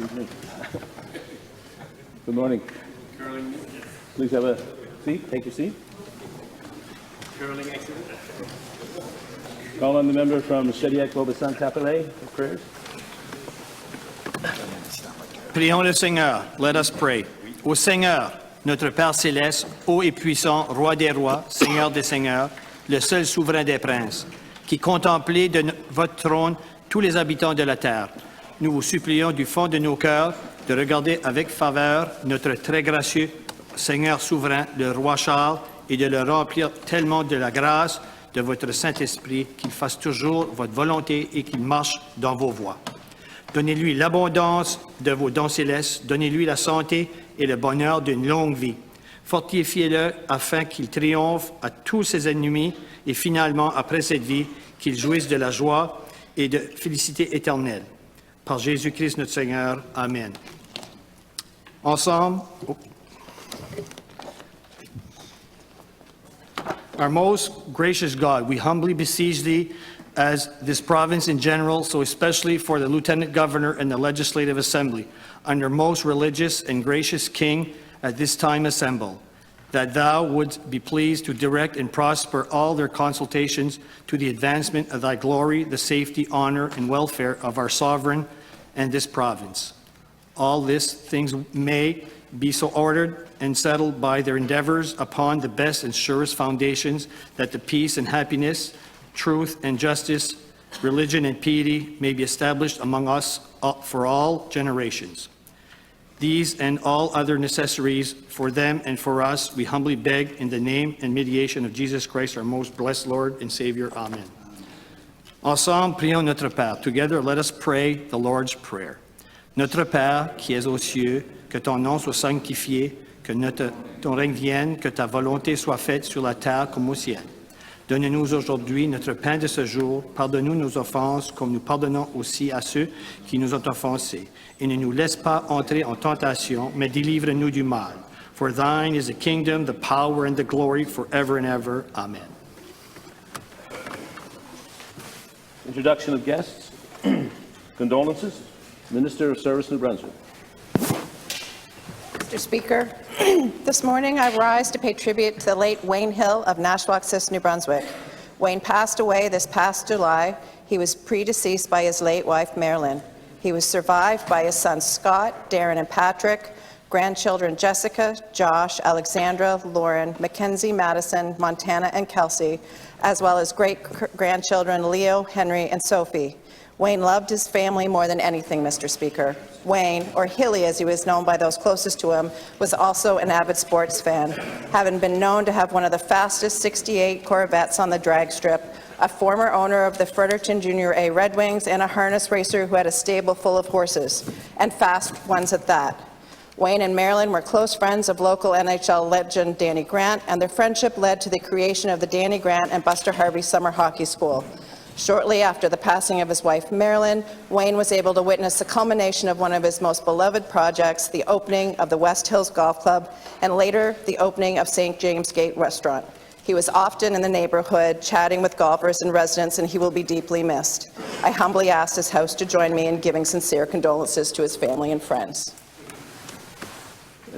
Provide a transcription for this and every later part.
Excuse me. Good morning. Please have a seat. Take your seat. Call on the member from Chediac-Beaubassin-Capellet for prayers. Prions le Seigneur. Let us pray. Au Seigneur, notre Père céleste, haut et puissant, roi des rois, Seigneur des seigneurs, le seul souverain des princes, qui contemplez de votre trône tous les habitants de la terre. Nous vous supplions du fond de nos cœurs de regarder avec faveur notre très gracieux Seigneur souverain, le roi Charles, et de le remplir tellement de la grâce de votre Saint-Esprit qu'il fasse toujours votre volonté et qu'il marche dans vos voies. Donnez-lui l'abondance de vos dons célestes, donnez-lui la santé et le bonheur d'une longue vie. Fortifiez-le afin qu'il triomphe à tous ses ennemis et finalement, après cette vie, qu'il jouisse de la joie et de félicité éternelle. Par Jésus-Christ notre Seigneur. Amen. Ensemble, Our most gracious God, we humbly beseech Thee as this province in general, so especially for the Lieutenant Governor and the Legislative Assembly, under most religious and gracious King at this time assembled, that Thou wouldst be pleased to direct and prosper all their consultations to the advancement of Thy glory, the safety, honor, and welfare of our sovereign and this province. All these things may be so ordered and settled by their endeavors upon the best and surest foundations, that the peace and happiness, truth and justice, religion and piety may be established among us for all generations. These and all other necessaries for them and for us, we humbly beg in the name and mediation of Jesus Christ, our most blessed Lord and Savior. Amen. Ensemble, prions notre Père. Together, let us pray the Lord's Prayer. Notre Père, qui es aux cieux, que ton nom soit sanctifié, que ton règne vienne, que ta volonté soit faite sur la terre comme au ciel. Donne-nous aujourd'hui notre pain de ce jour. Pardonne-nous nos offenses, comme nous pardonnons aussi à ceux qui nous ont offensés. Et ne nous laisse pas entrer en tentation, mais délivre-nous du mal. For thine is the kingdom, the power, and the glory forever and ever. Amen. Introduction of guests. Condolences. Minister of Service, New Brunswick. Mr. Speaker, this morning I rise to pay tribute to the late Wayne Hill of Nashwaaksis, New Brunswick. Wayne passed away this past July. He was predeceased by his late wife, Marilyn. He was survived by his sons Scott, Darren, and Patrick, grandchildren Jessica, Josh, Alexandra, Lauren, Mackenzie, Madison, Montana, and Kelsey, as well as great-grandchildren Leo, Henry, and Sophie. Wayne loved his family more than anything, Mr. Speaker. Wayne, or Hilly as he was known by those closest to him, was also an avid sports fan, having been known to have one of the fastest 68 Corvettes on the drag strip, a former owner of the Fredericton Junior A Red Wings, and a harness racer who had a stable full of horses, and fast ones at that. Wayne and Marilyn were close friends of local NHL legend Danny Grant, and their friendship led to the creation of the Danny Grant and Buster Harvey Summer Hockey School. Shortly after the passing of his wife, Marilyn, Wayne was able to witness the culmination of one of his most beloved projects, the opening of the West Hills Golf Club, and later the opening of St. James Gate Restaurant. He was often in the neighborhood chatting with golfers and residents, and he will be deeply missed. I humbly ask his house to join me in giving sincere condolences to his family and friends.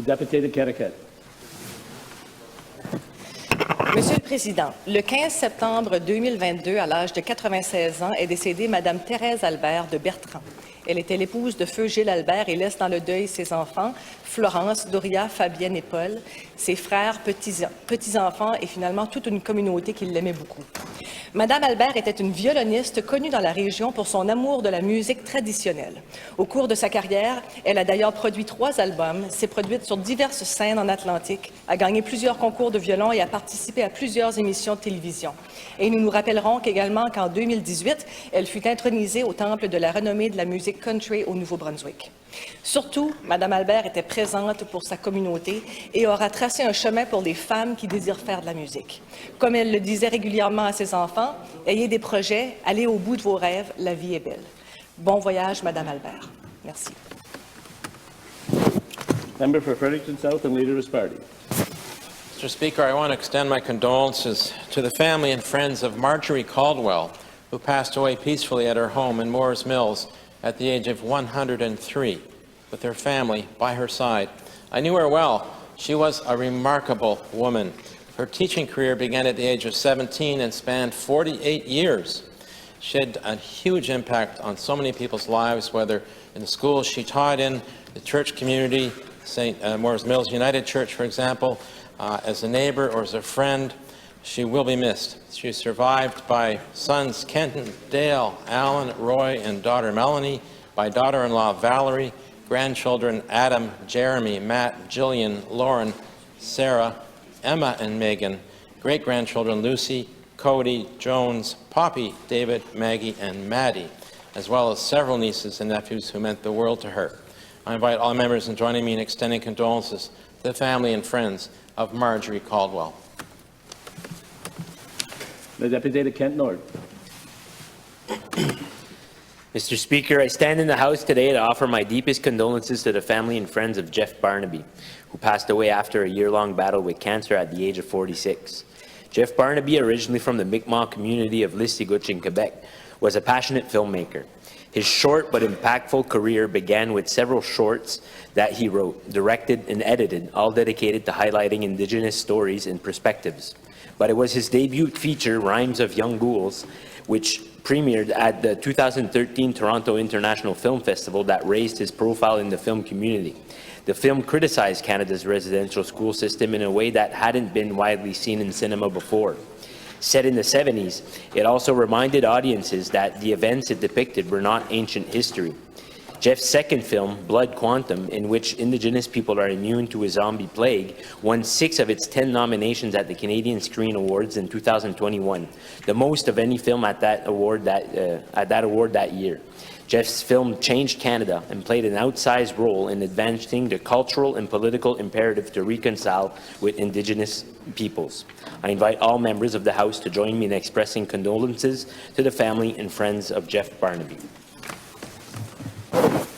Deputy Connecticut. Monsieur le Président, le 15 septembre 2022, à l'âge de 96 ans, est décédée Madame Thérèse Albert de Bertrand. Elle était l'épouse de feu Gilles Albert et laisse dans le deuil ses enfants, Florence, Doria, Fabienne et Paul, ses frères, petits-enfants et finalement toute une communauté qui l'aimait beaucoup. Madame Albert était une violoniste connue dans la région pour son amour de la musique traditionnelle. Au cours de sa carrière, elle a d'ailleurs produit 3 albums, s'est produite sur diverses scènes en Atlantique, a gagné plusieurs concours de violon et a participé à plusieurs émissions de télévision. Et nous nous rappellerons qu'également qu'en 2018, elle fut intronisée au Temple de la renommée de la musique country au Nouveau-Brunswick. Surtout, Madame Albert était présente pour sa communauté et aura tracé un chemin pour les femmes qui désirent faire de la musique. Comme elle le disait régulièrement à ses enfants, ayez des projets, allez au bout de vos rêves, la vie est belle. Bon voyage, Madame Albert. Merci. Member for Fredericton South and Leader of his party. Mr. Speaker, I want to extend my condolences to the family and friends of Marjorie Caldwell, who passed away peacefully at her home in Moores Mills at the age of 103. with her family by her side. I knew her well. She was a remarkable woman. Her teaching career began at the age of 17 and spanned 48 years. She had a huge impact on so many people's lives, whether in the schools she taught in, the church community, St. Moore's Mills United Church, for example, as a neighbor or as a friend. She will be missed. She is survived by sons Kenton, Dale, Alan, Roy, and daughter Melanie, by daughter-in-law Valerie, grandchildren Adam, Jeremy, Matt, Jillian, Lauren, Sarah, Emma, and Megan, great-grandchildren Lucy, Cody, Jones, Poppy, David, Maggie, and Maddie, as well as several nieces and nephews who meant the world to her. I invite all members in joining me in extending condolences to the family and friends of Marjorie Caldwell. The Deputy to Kent North. Mr. Speaker, I stand in the House today to offer my deepest condolences to the family and friends of Jeff Barnaby, who passed away after a year-long battle with cancer at the age of 46. Jeff Barnaby, originally from the Mi'kmaq community of Listigouche in Quebec, was a passionate filmmaker. His short but impactful career began with several shorts that he wrote, directed, and edited, all dedicated to highlighting Indigenous stories and perspectives. But it was his debut feature, Rhymes of Young Ghouls, which premiered at the 2013 Toronto International Film Festival, that raised his profile in the film community. The film criticized Canada's residential school system in a way that hadn't been widely seen in cinema before. Set in the 70s, it also reminded audiences that the events it depicted were not ancient history. Jeff's second film, Blood Quantum, in which Indigenous people are immune to a zombie plague, won 6 of its 10 nominations at the Canadian Screen Awards in 2021, the most of any film at that award that year. Jeff's film changed Canada and played an outsized role in advancing the cultural and political imperative to reconcile with Indigenous peoples. I invite all members of the House to join me in expressing condolences to the family and friends of Jeff Barnaby.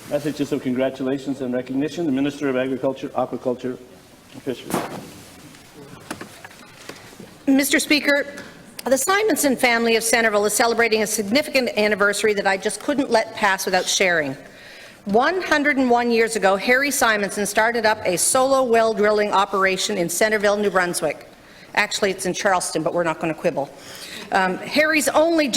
Messages of congratulations and recognition. The Minister of Agriculture, Aquaculture, and Fisheries. Mr. Speaker, the Simonson family of Centerville is celebrating a significant anniversary that I just couldn't let pass without sharing. 101 years ago, Harry Simonson started up a solo well drilling operation in Centerville, New Brunswick. Actually, it's in Charleston, but we're not going to quibble. Harry's only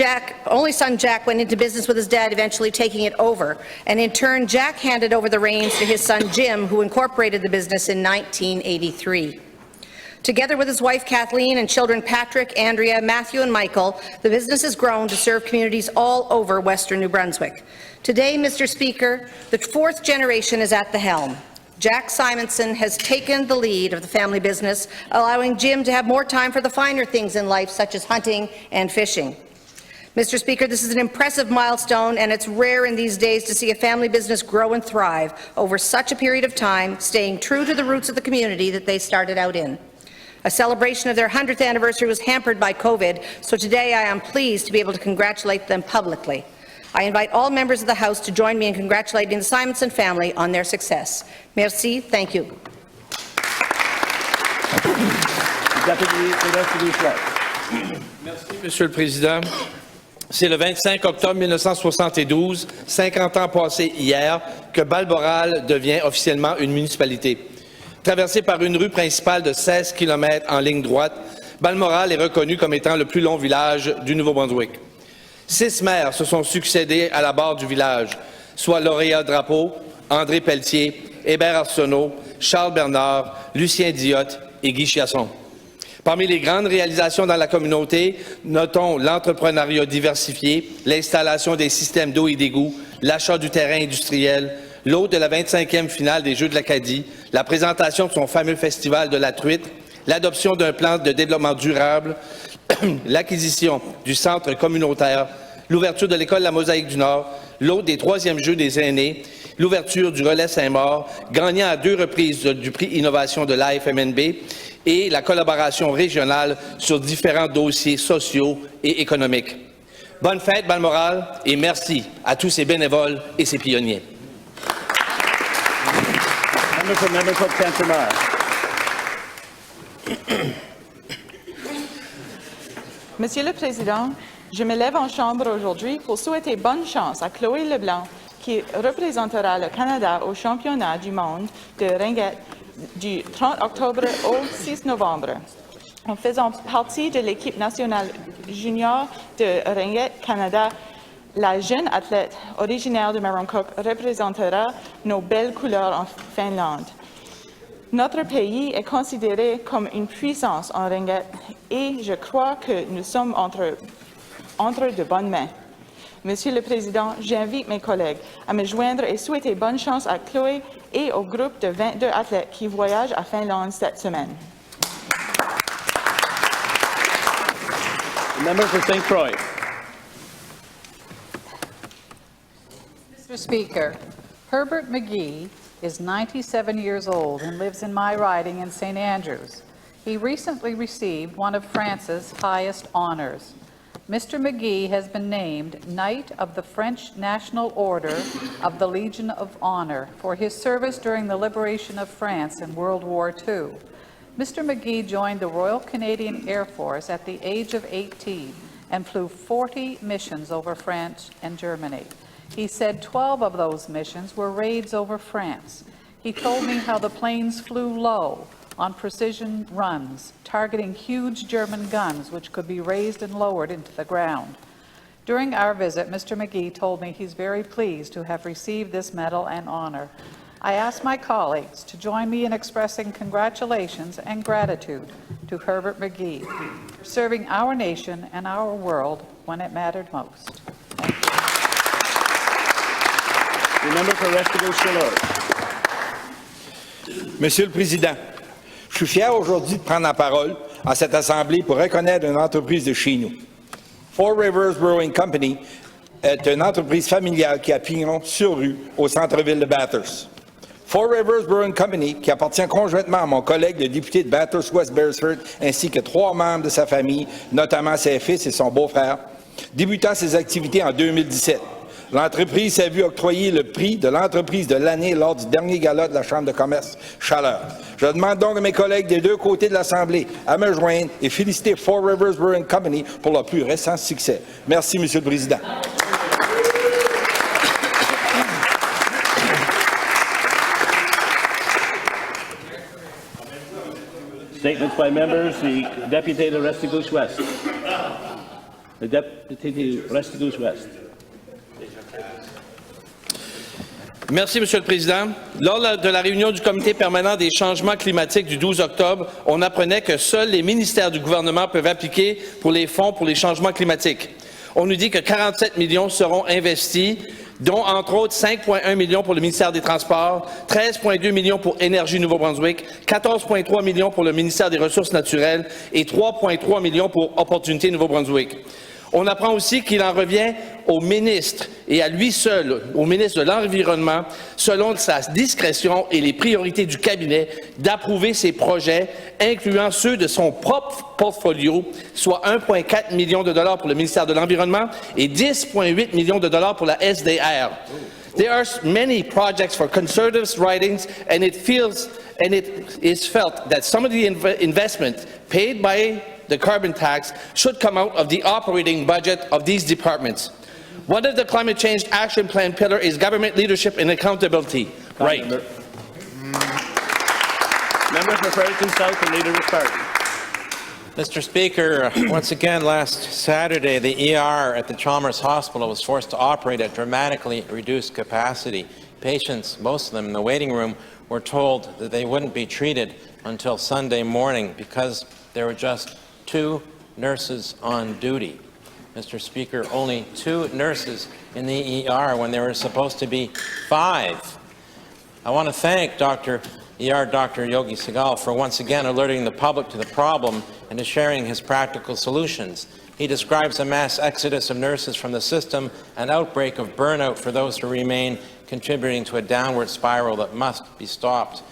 son, Jack, went into business with his dad, eventually taking it over. And in turn, Jack handed over the reins to his son, Jim, who incorporated the business in 1983. Together with his wife, Kathleen, and children Patrick, Andrea, Matthew, and Michael, the business has grown to serve communities all over Western New Brunswick. Today, Mr. Speaker, the 4th generation is at the helm. Jack Simonson has taken the lead of the family business, allowing Jim to have more time for the finer things in life, such as hunting and fishing. Mr. Speaker, this is an impressive milestone, and it's rare in these days to see a family business grow and thrive over such a period of time, staying true to the roots of the community that they started out in. A celebration of their 100th anniversary was hampered by COVID, so today I am pleased to be able to congratulate them publicly. I invite all members of the House to join me in congratulating the Simonson family on their success. Merci. Thank you. Merci, Monsieur le Président. C'est le 25 octobre 1972, 50 ans passés hier, que Balmoral devient officiellement une municipalité. Traversée par une rue principale de 16 km en ligne droite, Balmoral est reconnu comme étant le plus long village du Nouveau-Brunswick. 6 maires se sont succédés à la barre du village, soit Lauréat Drapeau, André Pelletier, Hébert Arsenault, Charles Bernard, Lucien Diotte et Guy Chiasson. Parmi les grandes réalisations dans la communauté, notons l'entrepreneuriat diversifié, l'installation des systèmes d'eau et d'égout, l'achat du terrain industriel, l'hôte de la 25e finale des Jeux de l'Acadie, la présentation de son fameux festival de la truite, l'adoption d'un plan de développement durable, l'acquisition du centre communautaire, l'ouverture de l'école La Mosaïque du Nord, l'hôte des 3e Jeux des aînés, l'ouverture du relais Saint-Maur, gagnant à 2 reprises du prix Innovation de l'AFMNB et la collaboration régionale sur différents dossiers sociaux et économiques. Bonne fête, Balmoral, et merci à tous ces bénévoles et ces pionniers. Monsieur le Président, je me lève en chambre aujourd'hui pour souhaiter bonne chance à Chloé Leblanc, qui représentera le Canada au championnat du monde de ringuette du 30 octobre au 6 novembre. En faisant partie de l'équipe nationale junior de ringuette Canada, la jeune athlète originaire de Maroon-Cook représentera nos belles couleurs en Finlande. Notre pays est considéré comme une puissance en ringuette et je crois que nous sommes entre de bonnes mains. Monsieur le Président, j'invite mes collègues à me joindre et souhaiter bonne chance à Chloé et au groupe de 22 athlètes qui voyagent à Finlande cette semaine. The member for St. Croix. Mr. Speaker, Herbert McGee is 97 years old and lives in my riding in St. Andrews. He recently received one of France's highest honors. Mr. McGee has been named Knight of the French National Order of the Legion of Honor for his service during the liberation of France in World War II. Mr. McGee joined the Royal Canadian Air Force at the age of 18 and flew 40 missions over France and Germany. He said 12 of those missions were raids over France. He told me how the planes flew low on precision runs, targeting huge German guns which could be raised and lowered into the ground. During our visit, Mr. McGee told me he's very pleased to have received this medal and honor. I ask my colleagues to join me in expressing congratulations and gratitude to Herbert McGee for serving our nation and our world when it mattered most. The member for Restigouche-Charlotte. Monsieur le Président, je suis fier aujourd'hui de prendre la parole en cette Assemblée pour reconnaître une entreprise de chez nous. Four Rivers Brewing Company est une entreprise familiale qui a pignon sur rue au centre-ville de Bathurst. Four Rivers Brewing Company, qui appartient conjointement à mon collègue, le député de Bathurst-West Beresford, ainsi que 3 membres de sa famille, notamment ses fils et son beau-frère, débutant ses activités en 2017. L'entreprise s'est vue octroyer le prix de l'entreprise de l'année lors du dernier gala de la Chambre de commerce Chaleur. Je demande donc à mes collègues des deux côtés de l'Assemblée à me joindre et féliciter Four Rivers Brewing Company pour leur plus récent succès. Merci, Monsieur le Président. Statements by members. The Deputy de Restigouche-West. The Deputy de Restigouche-West. Merci, Monsieur le Président. Lors de la réunion du Comité permanent des changements climatiques du 12 octobre, on apprenait que seuls les ministères du gouvernement peuvent appliquer pour les fonds pour les changements climatiques. On nous dit que 47 millions seront investis, dont entre autres 5,1 millions pour le ministère des Transports, 13,2 millions pour Énergie Nouveau-Brunswick, 14,3 millions pour le ministère des Ressources naturelles et 3,3 millions pour Opportunités Nouveau-Brunswick. On apprend aussi qu'il en revient au ministre et à lui seul, au ministre de l'Environnement, selon sa discrétion et les priorités du cabinet, d'approuver ces projets, incluant ceux de son propre portfolio, soit 1,4 million de dollars pour le ministère de l'Environnement et 10,8 millions de dollars pour la SDR. There are many projects for conservative ridings, and it is felt that some of the investment paid by the carbon tax should come out of the operating budget of these departments. One of the climate change action plan pillar is government leadership and accountability. Right. Member for Fredericton South and Leader of Party. Mr. Speaker, once again last Saturday, the ER at the Chalmers Hospital was forced to operate at dramatically reduced capacity. Patients, most of them in the waiting room, were told that they wouldn't be treated until Sunday morning because there were just 2 nurses on duty. Mr. Speaker, only 2 nurses in the ER when there were supposed to be 5. I want to thank Dr. Yogi Segal for once again alerting the public to the problem and to sharing his practical solutions. He describes a mass exodus of nurses from the system, an outbreak of burnout for those who remain, contributing to a downward spiral that must be stopped.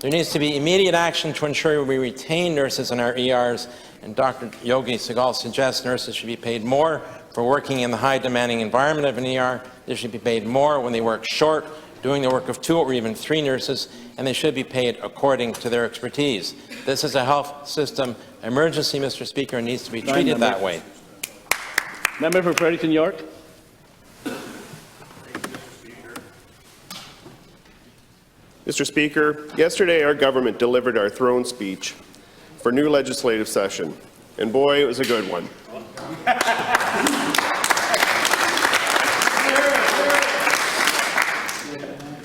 There needs to be immediate action to ensure we retain nurses in our ERs, and Dr. Yogi Segal suggests nurses should be paid more for working in the high-demanding environment of an ER. They should be paid more when they work short, doing the work of 2 or even 3 nurses, and they should be paid according to their expertise. This is a health system emergency, Mr. Speaker, and needs to be treated that way. Member for Fredericton York. Mr. Speaker, yesterday our government delivered our throne speech for new legislative session, and boy, it was a good one.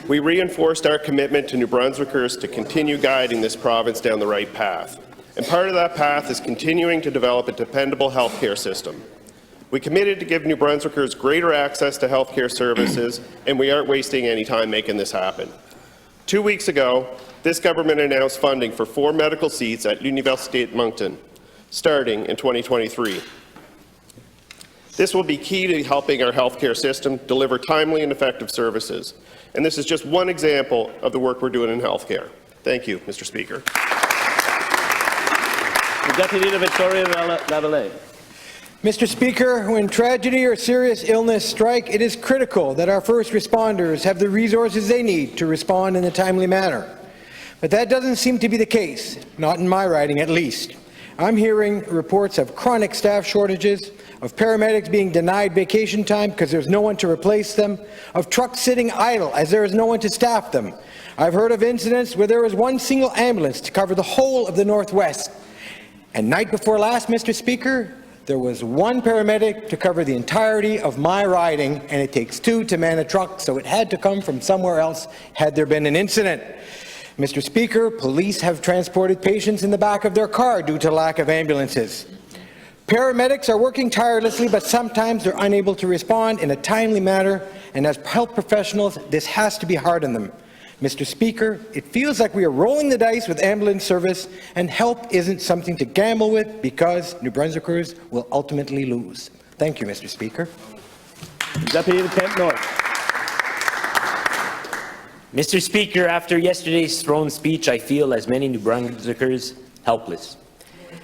We reinforced our commitment to New Brunswickers to continue guiding this province down the right path. And part of that path is continuing to develop a dependable healthcare system. We committed to give New Brunswickers greater access to healthcare services, and we aren't wasting any time making this happen. 2 weeks ago, this government announced funding for 4 medical seats at l'Université de Moncton, starting in 2023. This will be key to helping our healthcare system deliver timely and effective services. And this is just one example of the work we're doing in healthcare. Thank you, Mr. Speaker. The Deputy Leader Victoria Lavallee. Mr. Speaker, when tragedy or serious illness strike, it is critical that our first responders have the resources they need to respond in a timely manner. But that doesn't seem to be the case, not in my riding at least. I'm hearing reports of chronic staff shortages, of paramedics being denied vacation time because there's no one to replace them, of trucks sitting idle as there is no one to staff them. I've heard of incidents where there was one single ambulance to cover the whole of the Northwest. And night before last, Mr. Speaker, there was one paramedic to cover the entirety of my riding, and it takes 2 to man a truck, so it had to come from somewhere else had there been an incident. Mr. Speaker, police have transported patients in the back of their car due to lack of ambulances. Paramedics are working tirelessly, but sometimes they're unable to respond in a timely manner, and as health professionals, this has to be hard on them. Mr. Speaker, it feels like we are rolling the dice with ambulance service, and help isn't something to gamble with because New Brunswickers will ultimately lose. Thank you, Mr. Speaker. Deputy Kent North. Mr. Speaker, after yesterday's throne speech, I feel, as many New Brunswickers, helpless.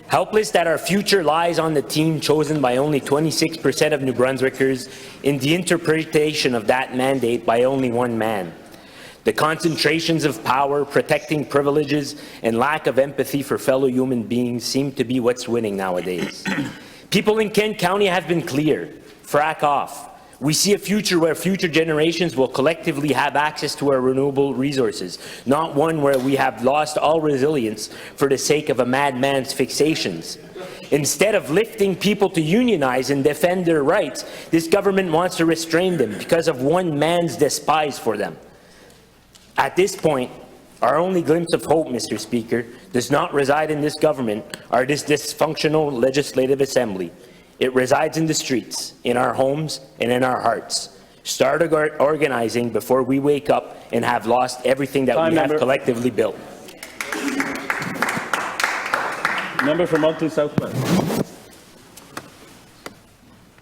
Helpless that our future lies on the team chosen by only 26% of New Brunswickers in the interpretation of that mandate by only one man. The concentrations of power, protecting privileges, and lack of empathy for fellow human beings seem to be what's winning nowadays. People in Kent County have been clear. Frack off. We see a future where future generations will collectively have access to our renewable resources, not one where we have lost all resilience for the sake of a madman's fixations. Instead of lifting people to unionize and defend their rights, this government wants to restrain them because of one man's despise for them. At this point, our only glimpse of hope, Mr. Speaker, does not reside in this government or this dysfunctional legislative assembly. It resides in the streets, in our homes, and in our hearts. Start organizing before we wake up and have lost everything that we have collectively built. Member for Moncton Southwest.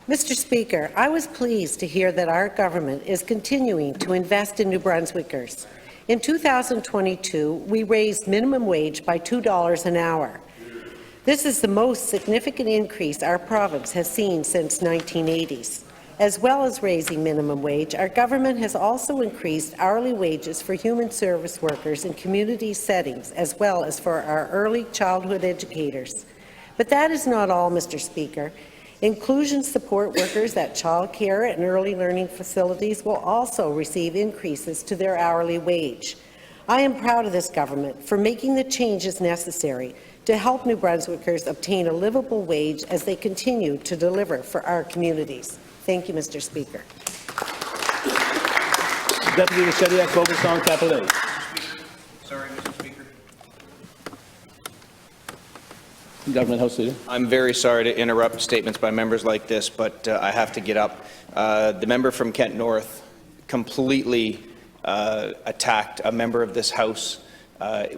Mr. Speaker, I was pleased to hear that our government is continuing to invest in New Brunswickers. In 2022, we raised minimum wage by $2 an hour. This is the most significant increase our province has seen since 1980s. As well as raising minimum wage, our government has also increased hourly wages for human service workers in community settings, as well as for our early childhood educators. But that is not all, Mr. Speaker. Inclusion support workers at child care and early learning facilities will also receive increases to their hourly wage. I am proud of this government for making the changes necessary to help New Brunswickers obtain a livable wage as they continue to deliver for our communities. Thank you, Mr. Speaker. Deputy Shediac Bogason, Capital A. Sorry, Mr. Speaker. Government House Leader. I'm very sorry to interrupt statements by members like this, but I have to get up. The member from Kent North completely attacked a member of this House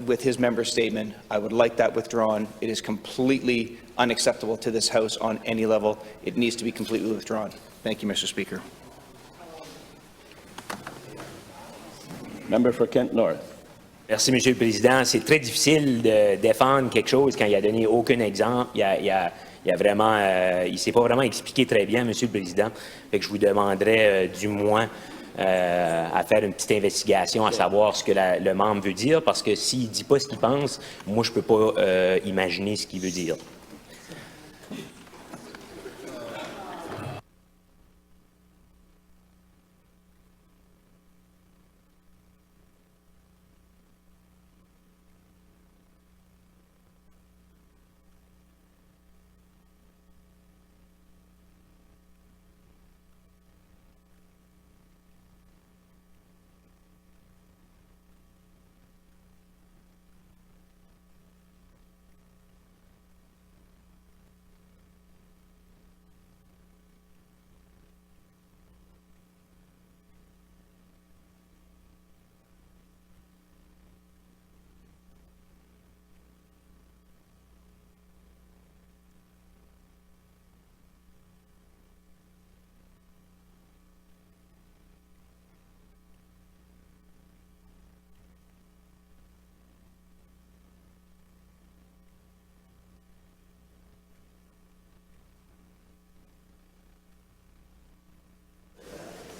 with his member statement. I would like that withdrawn. It is completely unacceptable to this House on any level. It needs to be completely withdrawn. Thank you, Mr. Speaker. Member for Kent North. Merci, Monsieur le Président. C'est très difficile de défendre quelque chose quand il n'a donné aucun exemple. Il ne s'est pas vraiment expliqué très bien, Monsieur le Président. Fait que je vous demanderais du moins à faire une petite investigation, à savoir ce que le membre veut dire, parce que s'il ne dit pas ce qu'il pense, moi, je ne peux pas imaginer ce qu'il veut dire.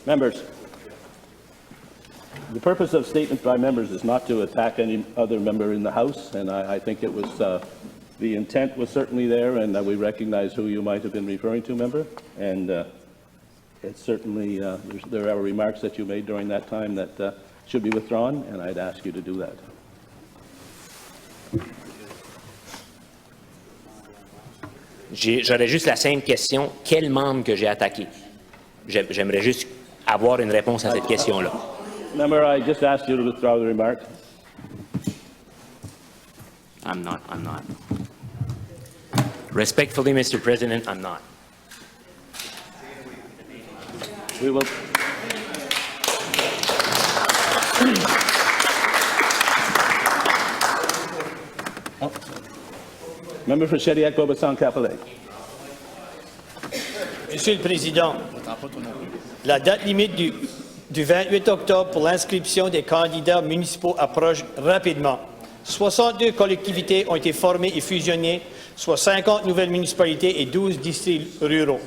Members, the purpose of statements by members is not to attack any other member in the House, and I think it was, the intent was certainly there, and we recognize who you might have been referring to, member, and it's certainly, there are remarks that you made during that time that should be withdrawn, and I'd ask you to do that. J'aurais juste la simple question, quel membre que j'ai attaqué? J'aimerais juste avoir une réponse à cette question-là. Member, I just asked you to withdraw the remark. I'm not. Respectfully, Mr. President, I'm not. We will. Member for Shediac-Bobasan-Capellet. Monsieur le Président, la date limite du 28 octobre pour l'inscription des candidats municipaux approche rapidement. 62 collectivités ont été formées et fusionnées, soit 50 nouvelles municipalités et 12 districts ruraux.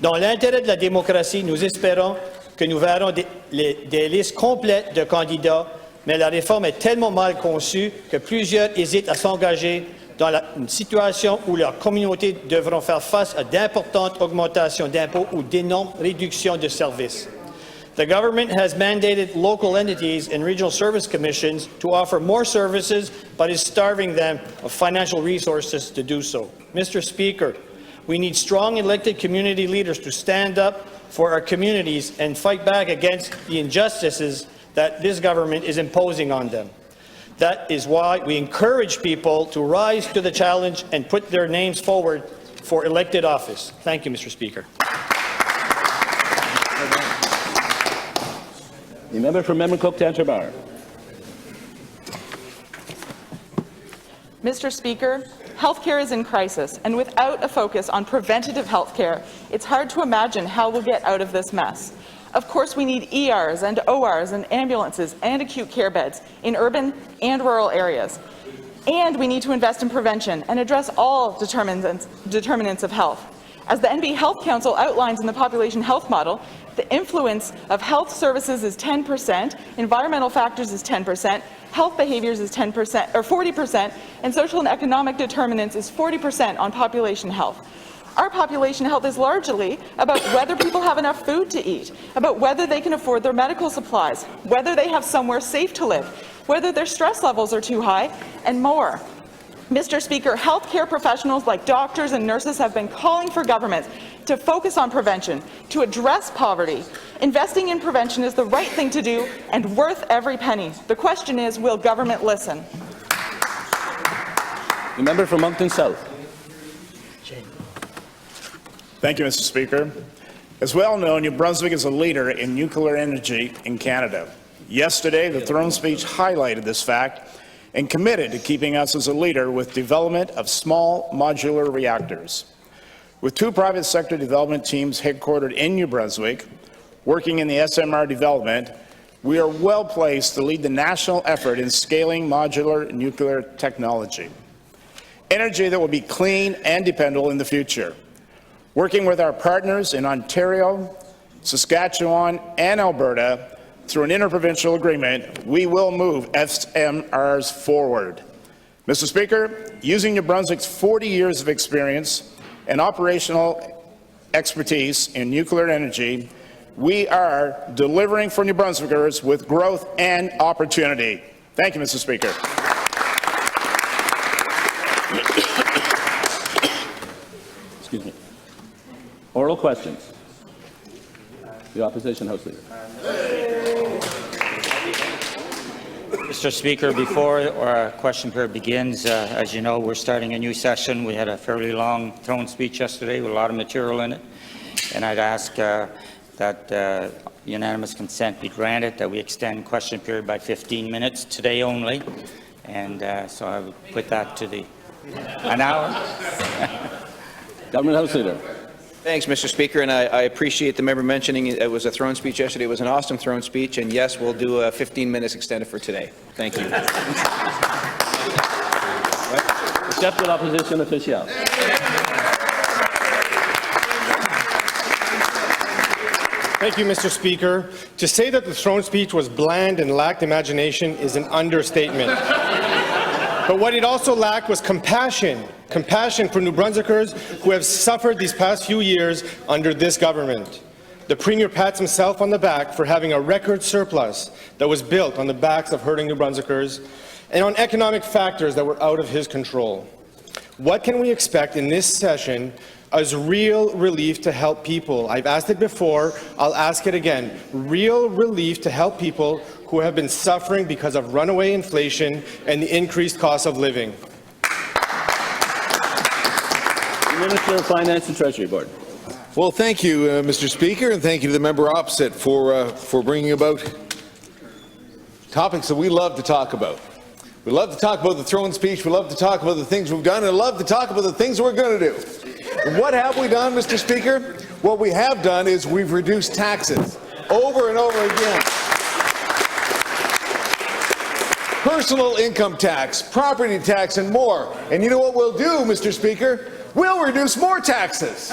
Dans l'intérêt de la démocratie, nous espérons que nous verrons des listes complètes de candidats, mais la réforme est tellement mal conçue que plusieurs hésitent à s'engager dans une situation où leurs communautés devront faire face à d'importantes augmentations d'impôts ou d'énormes réductions de services. The government has mandated local entities and regional service commissions to offer more services, but is starving them of financial resources to do so. Mr. Speaker, we need strong elected community leaders to stand up for our communities and fight back against the injustices that this government is imposing on them. That is why we encourage people to rise to the challenge and put their names forward for elected office. Thank you, Mr. Speaker. The member for Memramcook-Tantra-Bar. Mr. Speaker, healthcare is in crisis, and without a focus on preventative healthcare, it's hard to imagine how we'll get out of this mess. Of course, we need ERs and ORs and ambulances and acute care beds in urban and rural areas. And we need to invest in prevention and address all determinants of health. As the NB Health Council outlines in the population health model, the influence of health services is 10%, environmental factors is 10%, health behaviors is 10% or 40%, and social and economic determinants is 40% on population health. Our population health is largely about whether people have enough food to eat, about whether they can afford their medical supplies, whether they have somewhere safe to live, whether their stress levels are too high, and more. Mr. Speaker, healthcare professionals like doctors and nurses have been calling for governments to focus on prevention, to address poverty. Investing in prevention is the right thing to do and worth every penny. The question is, will government listen? The member for Moncton South. Thank you, Mr. Speaker. As well known, New Brunswick is a leader in nuclear energy in Canada. Yesterday, the throne speech highlighted this fact and committed to keeping us as a leader with development of small modular reactors. With 2 private sector development teams headquartered in New Brunswick, working in the SMR development, we are well placed to lead the national effort in scaling modular nuclear technology. Energy that will be clean and dependable in the future. Working with our partners in Ontario, Saskatchewan, and Alberta, through an interprovincial agreement, we will move SMRs forward. Mr. Speaker, using New Brunswick's 40 years of experience and operational expertise in nuclear energy, we are delivering for New Brunswickers with growth and opportunity. Thank you, Mr. Speaker. Excuse me. Oral questions. The Opposition House Leader. Mr. Speaker, before our question period begins, as you know, we're starting a new session. We had a fairly long throne speech yesterday with a lot of material in it, and I'd ask that unanimous consent be granted, that we extend question period by 15 minutes, today only, and so I would put that to an hour. Government House Leader. Thanks, Mr. Speaker, and I appreciate the member mentioning it was a throne speech yesterday. It was an awesome throne speech, and yes, we'll do 15 minutes extended for today. Thank you. Chef de l'Opposition officielle. Thank you, Mr. Speaker. To say that the throne speech was bland and lacked imagination is an understatement. But what it also lacked was compassion. Compassion for New Brunswickers who have suffered these past few years under this government. The Premier pats himself on the back for having a record surplus that was built on the backs of hurting New Brunswickers and on economic factors that were out of his control. What can we expect in this session as real relief to help people? I've asked it before, I'll ask it again. Real relief to help people who have been suffering because of runaway inflation and the increased cost of living. Minister of Finance and Treasury Board. Well, thank you, Mr. Speaker, and thank you to the member opposite for bringing about topics that we love to talk about. We love to talk about the throne speech, we love to talk about the things we've done, and love to talk about the things we're going to do. And what have we done, Mr. Speaker? What we have done is we've reduced taxes over and over again. Personal income tax, property tax, and more. And you know what we'll do, Mr. Speaker? We'll reduce more taxes.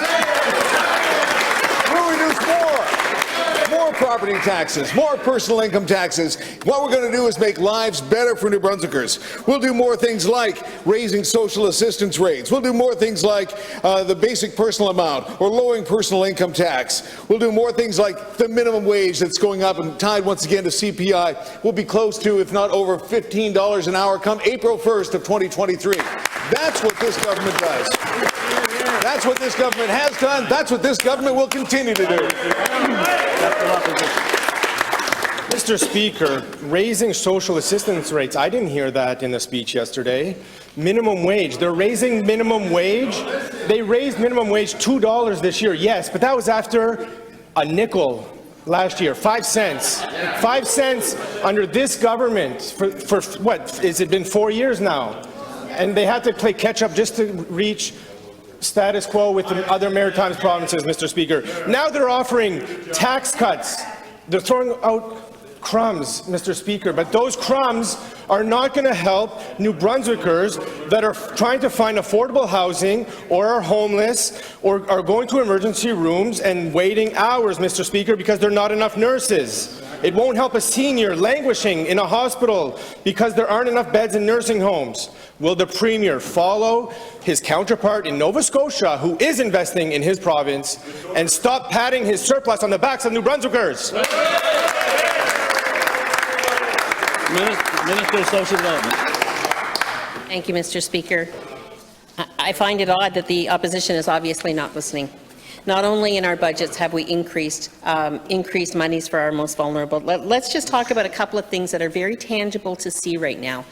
We'll reduce more property taxes, more personal income taxes. What we're going to do is make lives better for New Brunswickers. We'll do more things like raising social assistance rates. We'll do more things like the basic personal amount or lowering personal income tax. We'll do more things like the minimum wage that's going up and tied once again to CPI. We'll be close to, if not over, $15 an hour come April 1st of 2023. That's what this government does. That's what this government has done. That's what this government will continue to do. Mr. Speaker, raising social assistance rates, I didn't hear that in the speech yesterday. Minimum wage, they're raising minimum wage. They raised minimum wage $2 this year, yes, but that was after a nickel last year, 5 cents. 5 cents under this government for what, has it been 4 years now? And they had to play catch up just to reach status quo with the other Maritimes provinces, Mr. Speaker. Now they're offering tax cuts. They're throwing out crumbs, Mr. Speaker, but those crumbs are not going to help New Brunswickers that are trying to find affordable housing or are homeless or are going to emergency rooms and waiting hours, Mr. Speaker, because there are not enough nurses. It won't help a senior languishing in a hospital because there aren't enough beds in nursing homes. Will the Premier follow his counterpart in Nova Scotia, who is investing in his province, and stop patting his surplus on the backs of New Brunswickers? Minister of Social Development. Thank you, Mr. Speaker. I find it odd that the opposition is obviously not listening. Not only in our budgets have we increased monies for our most vulnerable. Let's just talk about a couple of things that are very tangible to see right now.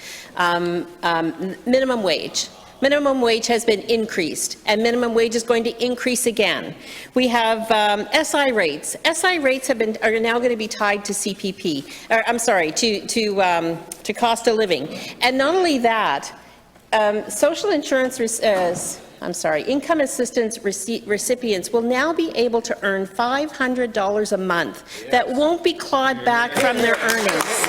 Minimum wage. Minimum wage has been increased, and minimum wage is going to increase again. We have SI rates. SI rates are now going to be tied to CPP. I'm sorry, to cost of living. And not only that, social insurance. Income assistance recipients will now be able to earn $500 a month that won't be clawed back from their earnings.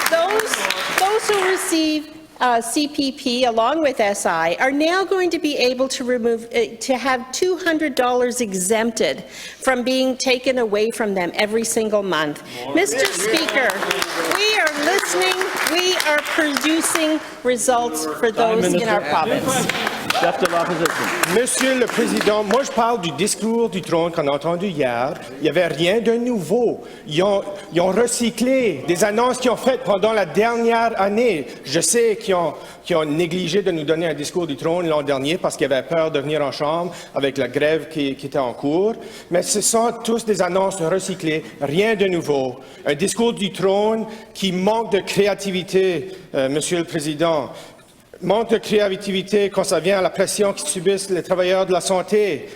Those who receive CPP along with SI are now going to be able to have $200 exempted from being taken away from them every single month. Mr. Speaker, we are listening, we are producing results for those in our province. Monsieur le Président, moi je parle du discours du trône qu'on a entendu hier. Il n'y avait rien de nouveau. Ils ont recyclé des annonces qu'ils ont faites pendant la dernière année. Je sais qu'ils ont négligé de nous donner un discours du trône l'an dernier parce qu'ils avaient peur de venir en chambre avec la grève qui était en cours. Mais ce sont tous des annonces recyclées, rien de nouveau. Un discours du trône qui manque de créativité, Monsieur le Président. Manque de créativité quand ça vient à la pression que subissent les travailleurs de la santé.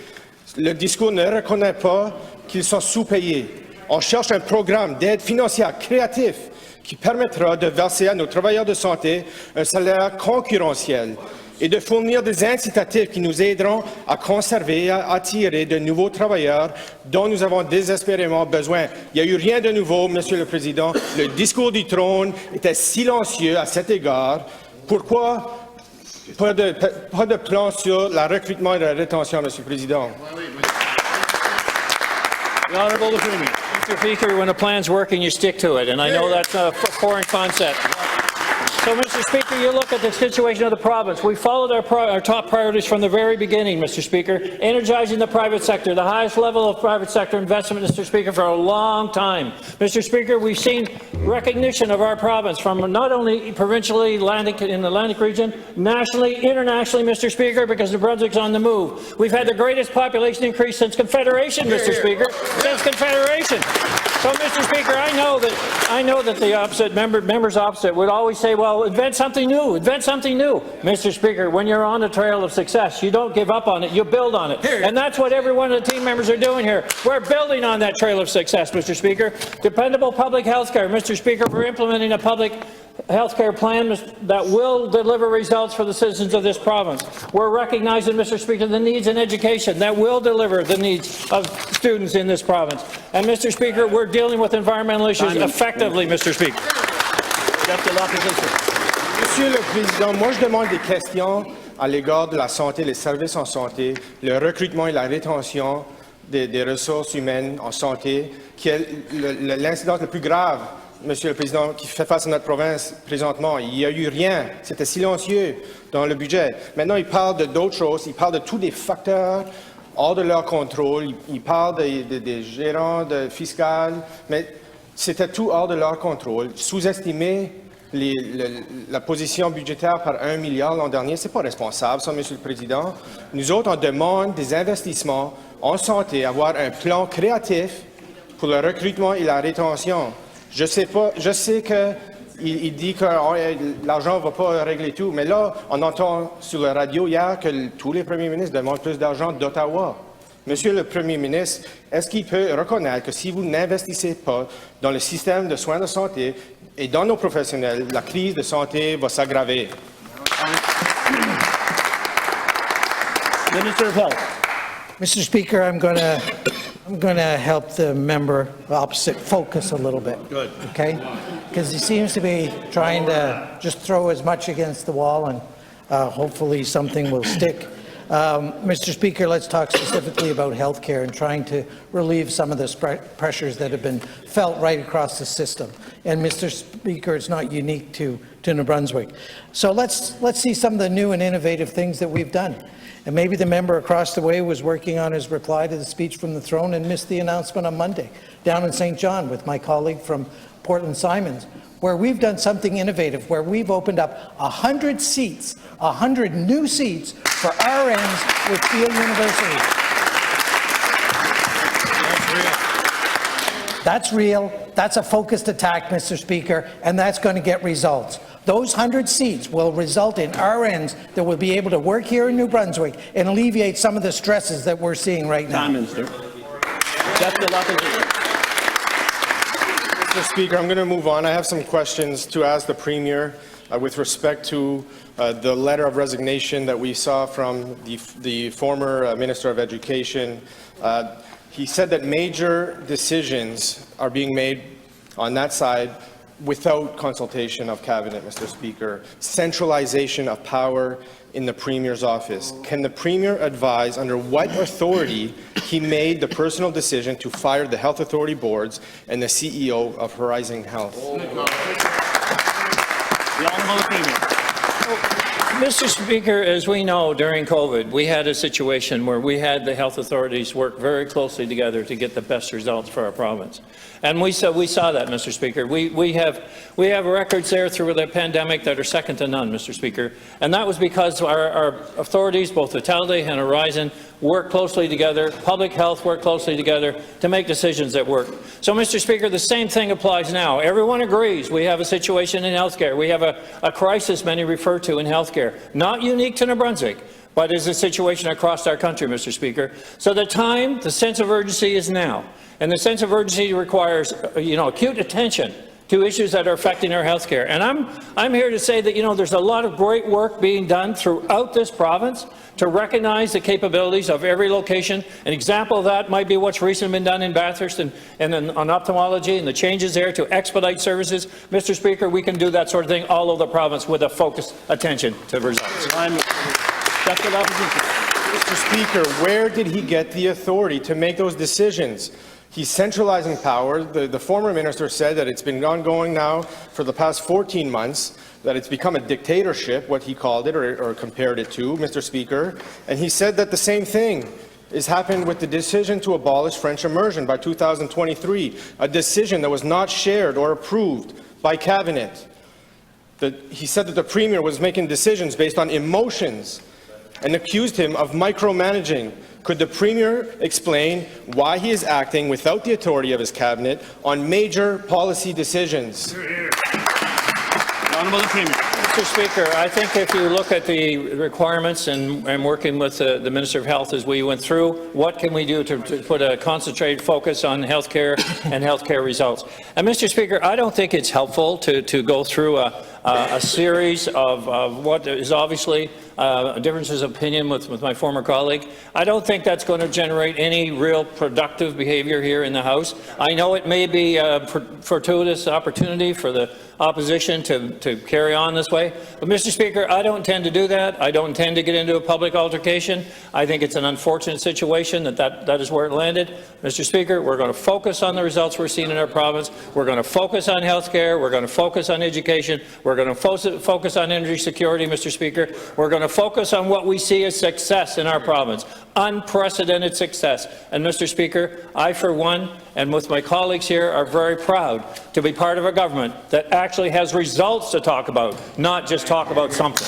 Le discours ne reconnaît pas qu'ils sont sous-payés. On cherche un programme d'aide financière créatif qui permettra de verser à nos travailleurs de santé un salaire concurrentiel et de fournir des incitatifs qui nous aideront à conserver et à attirer de nouveaux travailleurs dont nous avons désespérément besoin. Il n'y a eu rien de nouveau, Monsieur le Président. Le discours du trône était silencieux à cet égard. Pourquoi pas de plan sur le recrutement et la rétention, Monsieur le Président? The Honourable the Premier. Mr. Speaker, when a plan's working, you stick to it, and I know that's a foreign concept. So, Mr. Speaker, you look at the situation of the province. We followed our top priorities from the very beginning, Mr. Speaker, energizing the private sector, the highest level of private sector investment, Mr. Speaker, for a long time. Mr. Speaker, we've seen recognition of our province from not only provincially in the Atlantic region, nationally, internationally, Mr. Speaker, because New Brunswick's on the move. We've had the greatest population increase since Confederation, Mr. Speaker, since Confederation. So, Mr. Speaker, I know that the opposite members opposite would always say, well, invent something new, invent something new. Mr. Speaker, when you're on a trail of success, you don't give up on it, you build on it. And that's what every one of the team members are doing here. We're building on that trail of success, Mr. Speaker. Dependable public health care, Mr. Speaker, for implementing a public health care plan that will deliver results for the citizens of this province. We're recognizing, Mr. Speaker, the needs in education that will deliver the needs of students in this province. And, Mr. Speaker, we're dealing with environmental issues effectively, Mr. Speaker. Monsieur le Président, moi je demande des questions à l'égard de la santé, les services en santé, le recrutement et la rétention des ressources humaines en santé, qui est l'incident le plus grave, Monsieur le Président, qui fait face à notre province présentement. Il n'y a eu rien. C'était silencieux dans le budget. Maintenant, il parle d'autres choses. Il parle de tous des facteurs hors de leur contrôle. Il parle des gérants fiscaux, mais c'était tout hors de leur contrôle. Sous-estimer la position budgétaire par 1 milliard l'an dernier, ce n'est pas responsable, ça, Monsieur le Président. Nous autres, on demande des investissements en santé, avoir un plan créatif pour le recrutement et la rétention. Je sais qu'il dit que l'argent ne va pas régler tout, mais là, on entend sur la radio hier que tous les premiers ministres demandent plus d'argent d'Ottawa. Monsieur le Premier ministre, est-ce qu'il peut reconnaître que si vous n'investissez pas dans le système de soins de santé et dans nos professionnels, la crise de santé va s'aggraver? Minister of Health. Mr. Speaker, I'm going to help the member opposite focus a little bit. Good. Okay? Because he seems to be trying to just throw as much against the wall, and hopefully something will stick. Mr. Speaker, let's talk specifically about health care and trying to relieve some of the pressures that have been felt right across the system. And Mr. Speaker, it's not unique to New Brunswick. So let's see some of the new and innovative things that we've done. And maybe the member across the way was working on his reply to the speech from the throne and missed the announcement on Monday down in St. John with my colleague from Portland Simons, where we've done something innovative, where we've opened up 100 seats, 100 new seats for RNs with Field University. That's real. That's a focused attack, Mr. Speaker, and that's going to get results. Those 100 seats will result in RNs that will be able to work here in New Brunswick and alleviate some of the stresses that we're seeing right now. Minister. Mr. Speaker, I'm going to move on. I have some questions to ask the Premier with respect to the letter of resignation that we saw from the former Minister of Education. He said that major decisions are being made on that side without consultation of Cabinet, Mr. Speaker. Centralization of power in the Premier's office. Can the Premier advise under what authority he made the personal decision to fire the Health Authority boards and the CEO of Horizon Health? The Honourable Premier. Mr. Speaker, as we know, during COVID, we had a situation where we had the health authorities work very closely together to get the best results for our province. And we saw that, Mr. Speaker. We have records there through the pandemic that are second to none, Mr. Speaker. And that was because our authorities, both Vitality and Horizon, work closely together, public health work closely together to make decisions that work. So, Mr. Speaker, the same thing applies now. Everyone agrees we have a situation in healthcare. We have a crisis many refer to in healthcare, not unique to New Brunswick, but is a situation across our country, Mr. Speaker. So the sense of urgency is now. And the sense of urgency requires, acute attention to issues that are affecting our health care. And I'm here to say that, there's a lot of great work being done throughout this province to recognize the capabilities of every location. An example of that might be what's recently been done in Bathurst and on ophthalmology and the changes there to expedite services. Mr. Speaker, we can do that sort of thing all over the province with a focused attention to results. Mr. Speaker, where did he get the authority to make those decisions? He's centralizing power. The former minister said that it's been ongoing now for the past 14 months, that it's become a dictatorship, what he called it or compared it to, Mr. Speaker. And he said that the same thing has happened with the decision to abolish French immersion by 2023, a decision that was not shared or approved by Cabinet. He said that the Premier was making decisions based on emotions and accused him of micromanaging. Could the Premier explain why he is acting without the authority of his Cabinet on major policy decisions? Honourable the Premier. Mr. Speaker, I think if you look at the requirements and working with the Minister of Health as we went through, what can we do to put a concentrated focus on health care and health care results? And Mr. Speaker, I don't think it's helpful to go through a series of what is obviously differences of opinion with my former colleague. I don't think that's going to generate any real productive behavior here in the House. I know it may be a fortuitous opportunity for the opposition to carry on this way, but Mr. Speaker, I don't intend to do that. I don't intend to get into a public altercation. I think it's an unfortunate situation that is where it landed. Mr. Speaker, we're going to focus on the results we're seeing in our province. We're going to focus on health care. We're going to focus on education. We're going to focus on energy security, Mr. Speaker. We're going to focus on what we see as success in our province, unprecedented success. And Mr. Speaker, I for one, and with my colleagues here, are very proud to be part of a government that actually has results to talk about, not just talk about something.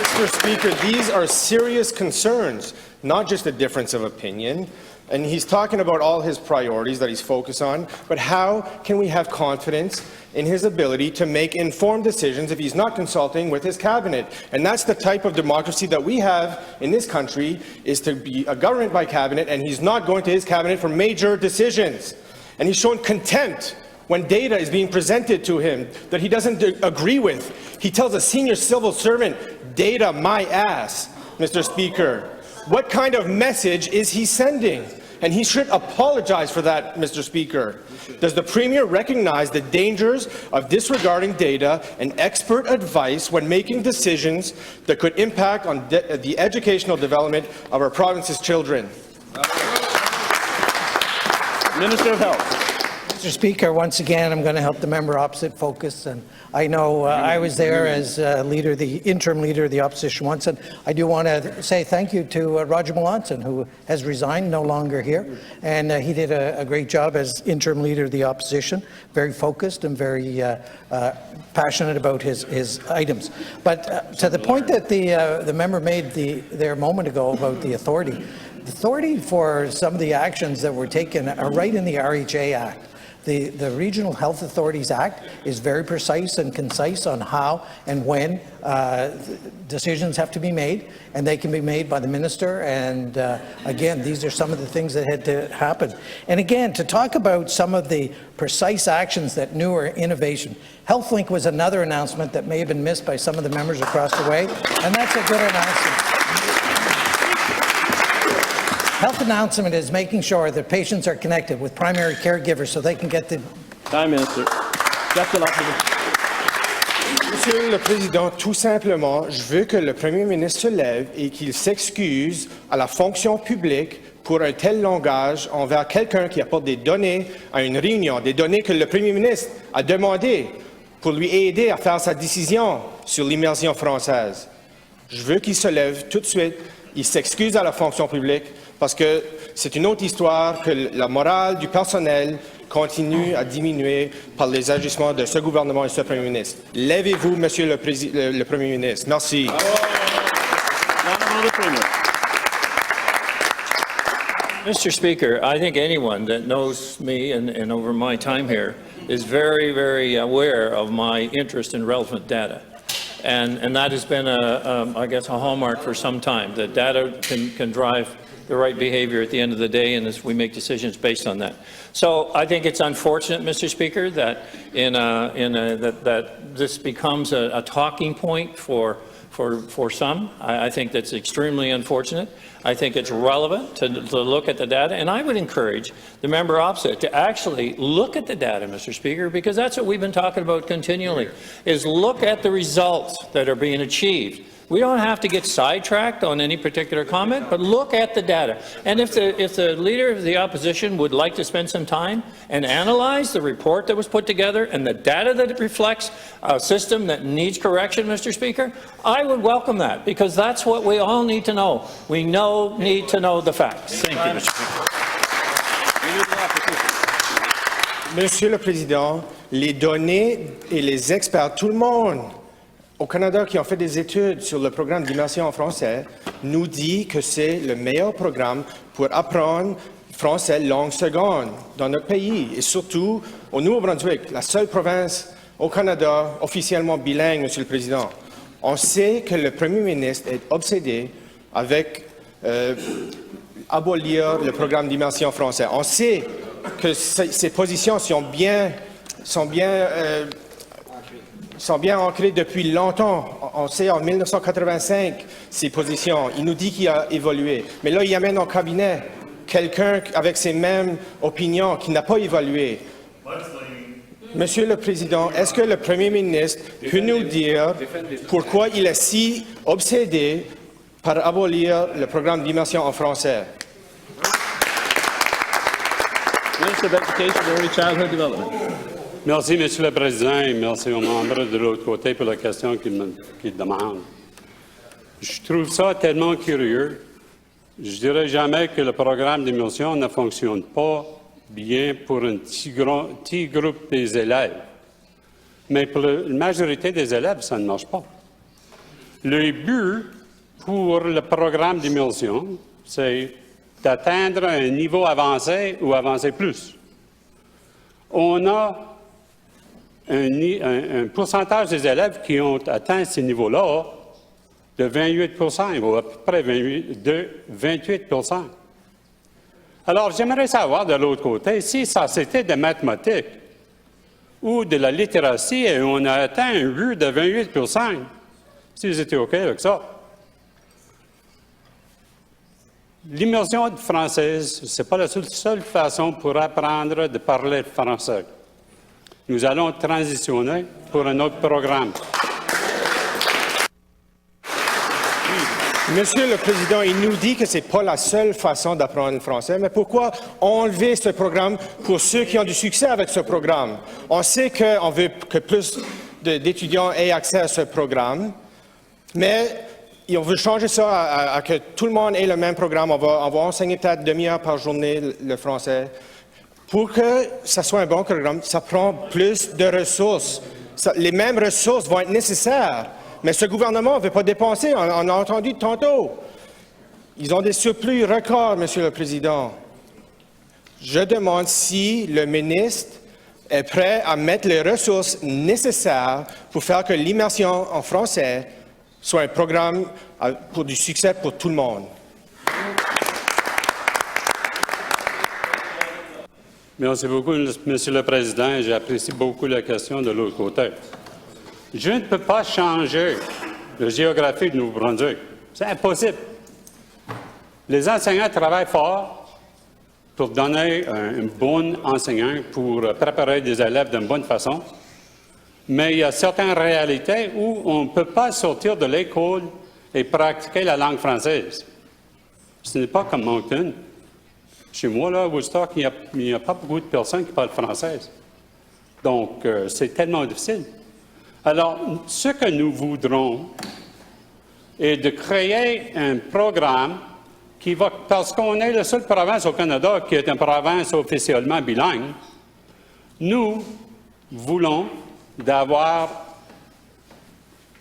Mr. Speaker, these are serious concerns, not just a difference of opinion. And he's talking about all his priorities that he's focused on, but how can we have confidence in his ability to make informed decisions if he's not consulting with his Cabinet? And that's the type of democracy that we have in this country, is to be a government by Cabinet, and he's not going to his Cabinet for major decisions. And he's shown contempt when data is being presented to him that he doesn't agree with. He tells a senior civil servant, data my ass, Mr. Speaker. What kind of message is he sending? And he should apologize for that, Mr. Speaker. Does the Premier recognize the dangers of disregarding data and expert advice when making decisions that could impact on the educational development of our province's children? Minister of Health. Mr. Speaker, once again, I'm going to help the member opposite focus. And I know I was there as the interim leader of the opposition once, and I do want to say thank you to Roger Melanson, who has resigned, no longer here, and he did a great job as interim leader of the opposition, very focused and very passionate about his items. But to the point that the member made there a moment ago about the authority for some of the actions that were taken are right in the RHA Act. The Regional Health Authorities Act is very precise and concise on how and when decisions have to be made, and they can be made by the minister. And again, these are some of the things that had to happen. And again, to talk about some of the precise actions that new or innovation. HealthLink was another announcement that may have been missed by some of the members across the way, and that's a good announcement. Health announcement is making sure that patients are connected with primary caregivers so they can get the... Time, Minister. Monsieur le Président, tout simplement, je veux que le Premier ministre se lève et qu'il s'excuse à la fonction publique pour un tel langage envers quelqu'un qui apporte des données à une réunion, des données que le Premier ministre a demandées pour lui aider à faire sa décision sur l'immersion française. Je veux qu'il se lève tout de suite, il s'excuse à la fonction publique, parce que c'est une autre histoire que la morale du personnel continue à diminuer par les agissements de ce gouvernement et ce Premier ministre. Lèvez-vous, Monsieur le Premier ministre. Merci. Mr. Speaker, I think anyone that knows me and over my time here is very, very aware of my interest in relevant data. And that has been, I guess, a hallmark for some time, that data can drive the right behavior at the end of the day, and as we make decisions based on that. So I think it's unfortunate, Mr. Speaker, that that this becomes a talking point for for some. I think that's extremely unfortunate. I think it's relevant to look at the data, and I would encourage the member opposite to actually look at the data, Mr. Speaker, because that's what we've been talking about continually, is look at the results that are being achieved. We don't have to get sidetracked on any particular comment, but look at the data. And if the Leader of the Opposition would like to spend some time and analyze the report that was put together and the data that it reflects a system that needs correction, Mr. Speaker, I would welcome that, because that's what we all need to know. We need to know the facts. Thank you, Mr. Speaker. Monsieur le Président, les données et les experts, tout le monde au Canada qui ont fait des études sur le programme d'immersion en français nous dit que c'est le meilleur programme pour apprendre français langue seconde dans notre pays, et surtout au Nouveau-Brunswick, la seule province au Canada officiellement bilingue, Monsieur le Président. On sait que le Premier ministre est obsédé avec abolir le programme d'immersion en français. On sait que ces positions sont bien ancrées depuis longtemps. On sait en 1985 ces positions. Il nous dit qu'il a évolué. Mais là, il amène au cabinet quelqu'un avec ces mêmes opinions qui n'a pas évolué. Monsieur le Président, est-ce que le Premier ministre peut nous dire pourquoi il est si obsédé par abolir le programme d'immersion en français? Minister of Education and Early Childhood Development. Merci, Monsieur le Président, et merci aux membres de l'autre côté pour la question qu'ils demandent. Je trouve ça tellement curieux. Je dirais jamais que le programme d'immersion ne fonctionne pas bien pour un petit groupe des élèves. Mais pour la majorité des élèves, ça ne marche pas. Le but pour le programme d'immersion, c'est d'atteindre un niveau avancé ou avancer plus. On a un pourcentage des élèves qui ont atteint ces niveaux-là de 28%, ou à peu près 28%. Alors, j'aimerais savoir de l'autre côté, si ça c'était des mathématiques ou de la littératie et on a atteint un but de 28%, si vous étiez OK avec ça. L'immersion française, ce n'est pas la seule façon pour apprendre de parler français. Nous allons transitionner pour un autre programme. Monsieur le Président, il nous dit que ce n'est pas la seule façon d'apprendre le français, mais pourquoi enlever ce programme pour ceux qui ont du succès avec ce programme? On sait qu'on veut que plus d'étudiants aient accès à ce programme, mais on veut changer ça à que tout le monde ait le même programme. On va enseigner peut-être demi-heure par journée le français. Pour que ça soit un bon programme, ça prend plus de ressources. Les mêmes ressources vont être nécessaires. Mais ce gouvernement ne veut pas dépenser, on a entendu tantôt. Ils ont des surplus records, Monsieur le Président. Je demande si le ministre est prêt à mettre les ressources nécessaires pour faire que l'immersion en français soit un programme pour du succès pour tout le monde. Merci beaucoup, Monsieur le Président. J'apprécie beaucoup la question de l'autre côté. Je ne peux pas changer la géographie de Nouveau-Brunswick. C'est impossible. Les enseignants travaillent fort pour donner un bon enseignant, pour préparer des élèves d'une bonne façon. Mais il y a certaines réalités où on ne peut pas sortir de l'école et pratiquer la langue française. Ce n'est pas comme Moncton. Chez moi, là, à Woodstock, il n'y a pas beaucoup de personnes qui parlent français. Donc, c'est tellement difficile. Alors, ce que nous voudrons est de créer un programme qui va, parce qu'on est la seule province au Canada qui est une province officiellement bilingue, nous voulons d'avoir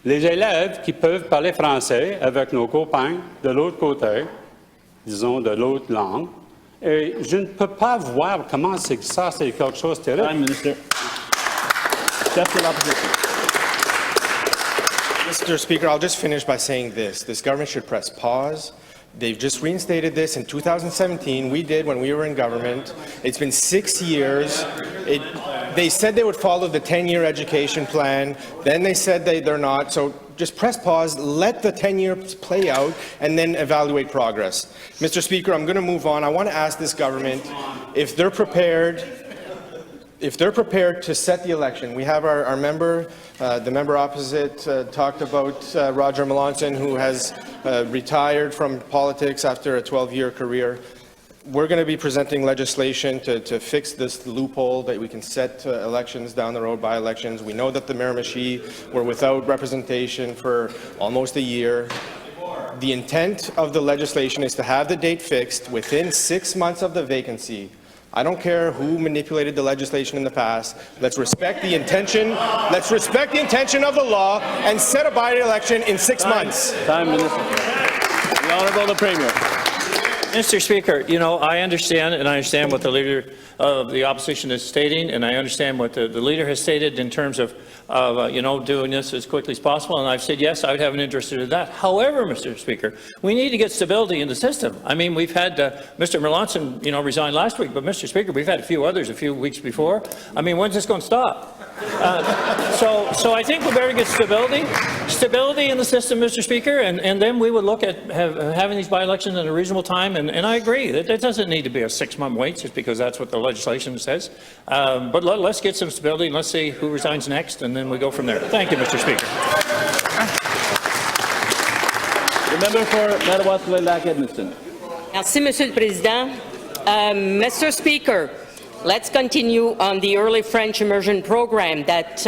les élèves qui peuvent parler français avec nos copains de l'autre côté, disons de l'autre langue, et je ne peux pas voir comment c'est quelque chose de terrible. Prime Minister. Step to l'opposition. Mr. Speaker, I'll just finish by saying this. This government should press pause. They've just reinstated this in 2017. We did when we were in government. It's been 6 years. They said they would follow the 10-year education plan. Then they said they're not. So just press pause, let the 10 years play out, and then evaluate progress. Mr. Speaker, I'm going to move on. I want to ask this government if they're prepared to set the election. We have our member, the member opposite, talked about Roger Melanson, who has retired from politics after a 12-year career. We're going to be presenting legislation to fix this loophole that we can set elections down the road by elections. We know that the Miramichi were without representation for almost a year. The intent of the legislation is to have the date fixed within 6 months of the vacancy. I don't care who manipulated the legislation in the past. Let's respect the intention. Let's respect the intention of the law and set a by-election in 6 months. Time, Minister. The Honourable the Premier. Mr. Speaker, you know, I understand what the Leader of the Opposition is stating, and I understand what the Leader has stated in terms of you know, doing this as quickly as possible, and I've said, yes, I would have an interest in that. However, Mr. Speaker, we need to get stability in the system. I mean, we've had Mr. Melanson, you know, resign last week, but Mr. Speaker, we've had a few others a few weeks before. I mean, when's this going to stop? So I think we better get stability in the system, Mr. Speaker, and then we would look at having these by-elections in a reasonable time, and I agree that it doesn't need to be a 6-month wait just because that's what the legislation says. But let's get some stability, and let's see who resigns next, and then we go from there. Thank you, Mr. Speaker. The member for Madawaska-Lac-Edmundston. Merci, Monsieur le Président. Mr. Speaker, let's continue on the early French immersion program that,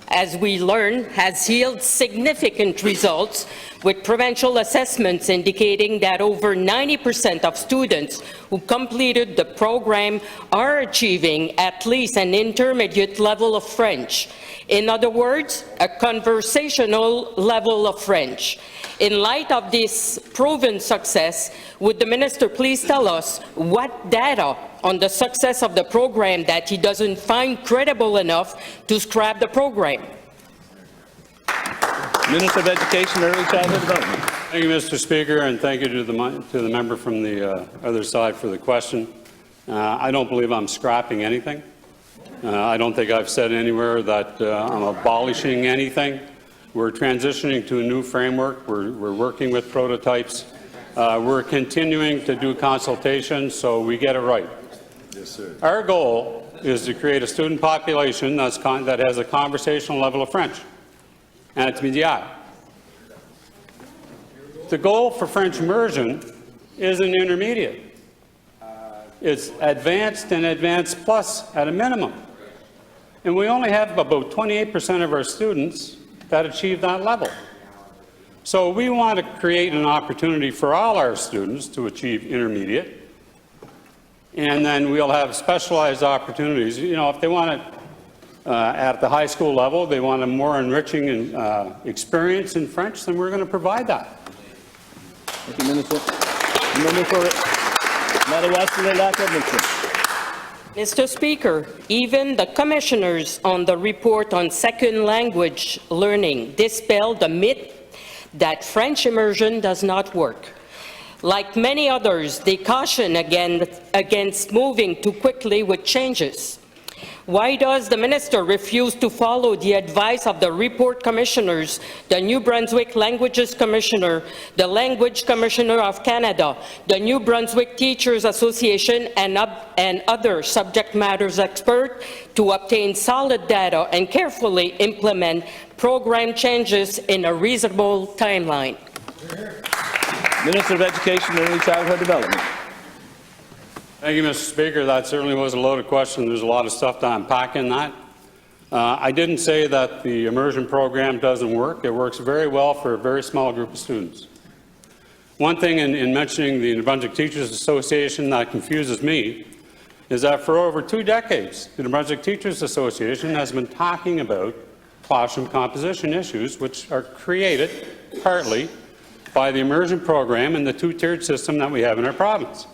as we learn, has yielded significant results with provincial assessments indicating that over 90% of students who completed the program are achieving at least an intermediate level of French. In other words, a conversational level of French. In light of this proven success, would the Minister please tell us what data on the success of the program that he doesn't find credible enough to scrap the program? Minister of Education, Early Childhood Development. Thank you, Mr. Speaker, and thank you to the member from the other side for the question. I don't believe I'm scrapping anything. I don't think I've said anywhere that I'm abolishing anything. We're transitioning to a new framework. We're working with prototypes. We're continuing to do consultations so we get it right. Yes, sir. Our goal is to create a student population that has a conversational level of French, and it's médias. The goal for French immersion is an intermediate. It's advanced and advanced plus at a minimum. And we only have about 28% of our students that achieve that level. So we want to create an opportunity for all our students to achieve intermediate, and then we'll have specialized opportunities. You know, if they want to, at the high school level, they want a more enriching experience in French, then we're going to provide that. Thank you, Minister. The member for Madawaska-Lac-Edmundston. Mr. Speaker, even the commissioners on the report on second language learning dispelled the myth that French immersion does not work. Like many others, they caution against moving too quickly with changes. Why does the minister refuse to follow the advice of the report commissioners, the New Brunswick Languages Commissioner, the Language Commissioner of Canada, the New Brunswick Teachers Association, and other subject matters experts to obtain solid data and carefully implement program changes in a reasonable timeline? Minister of Education and Early Childhood Development. Thank you, Mr. Speaker. That certainly was a loaded question. There's a lot of stuff to unpack in that. I didn't say that the immersion program doesn't work. It works very well for a very small group of students. One thing in mentioning the New Brunswick Teachers Association that confuses me is that for over 2 decades, the New Brunswick Teachers Association has been talking about classroom composition issues, which are created partly by the immersion program and the 2-tiered system that we have in our province.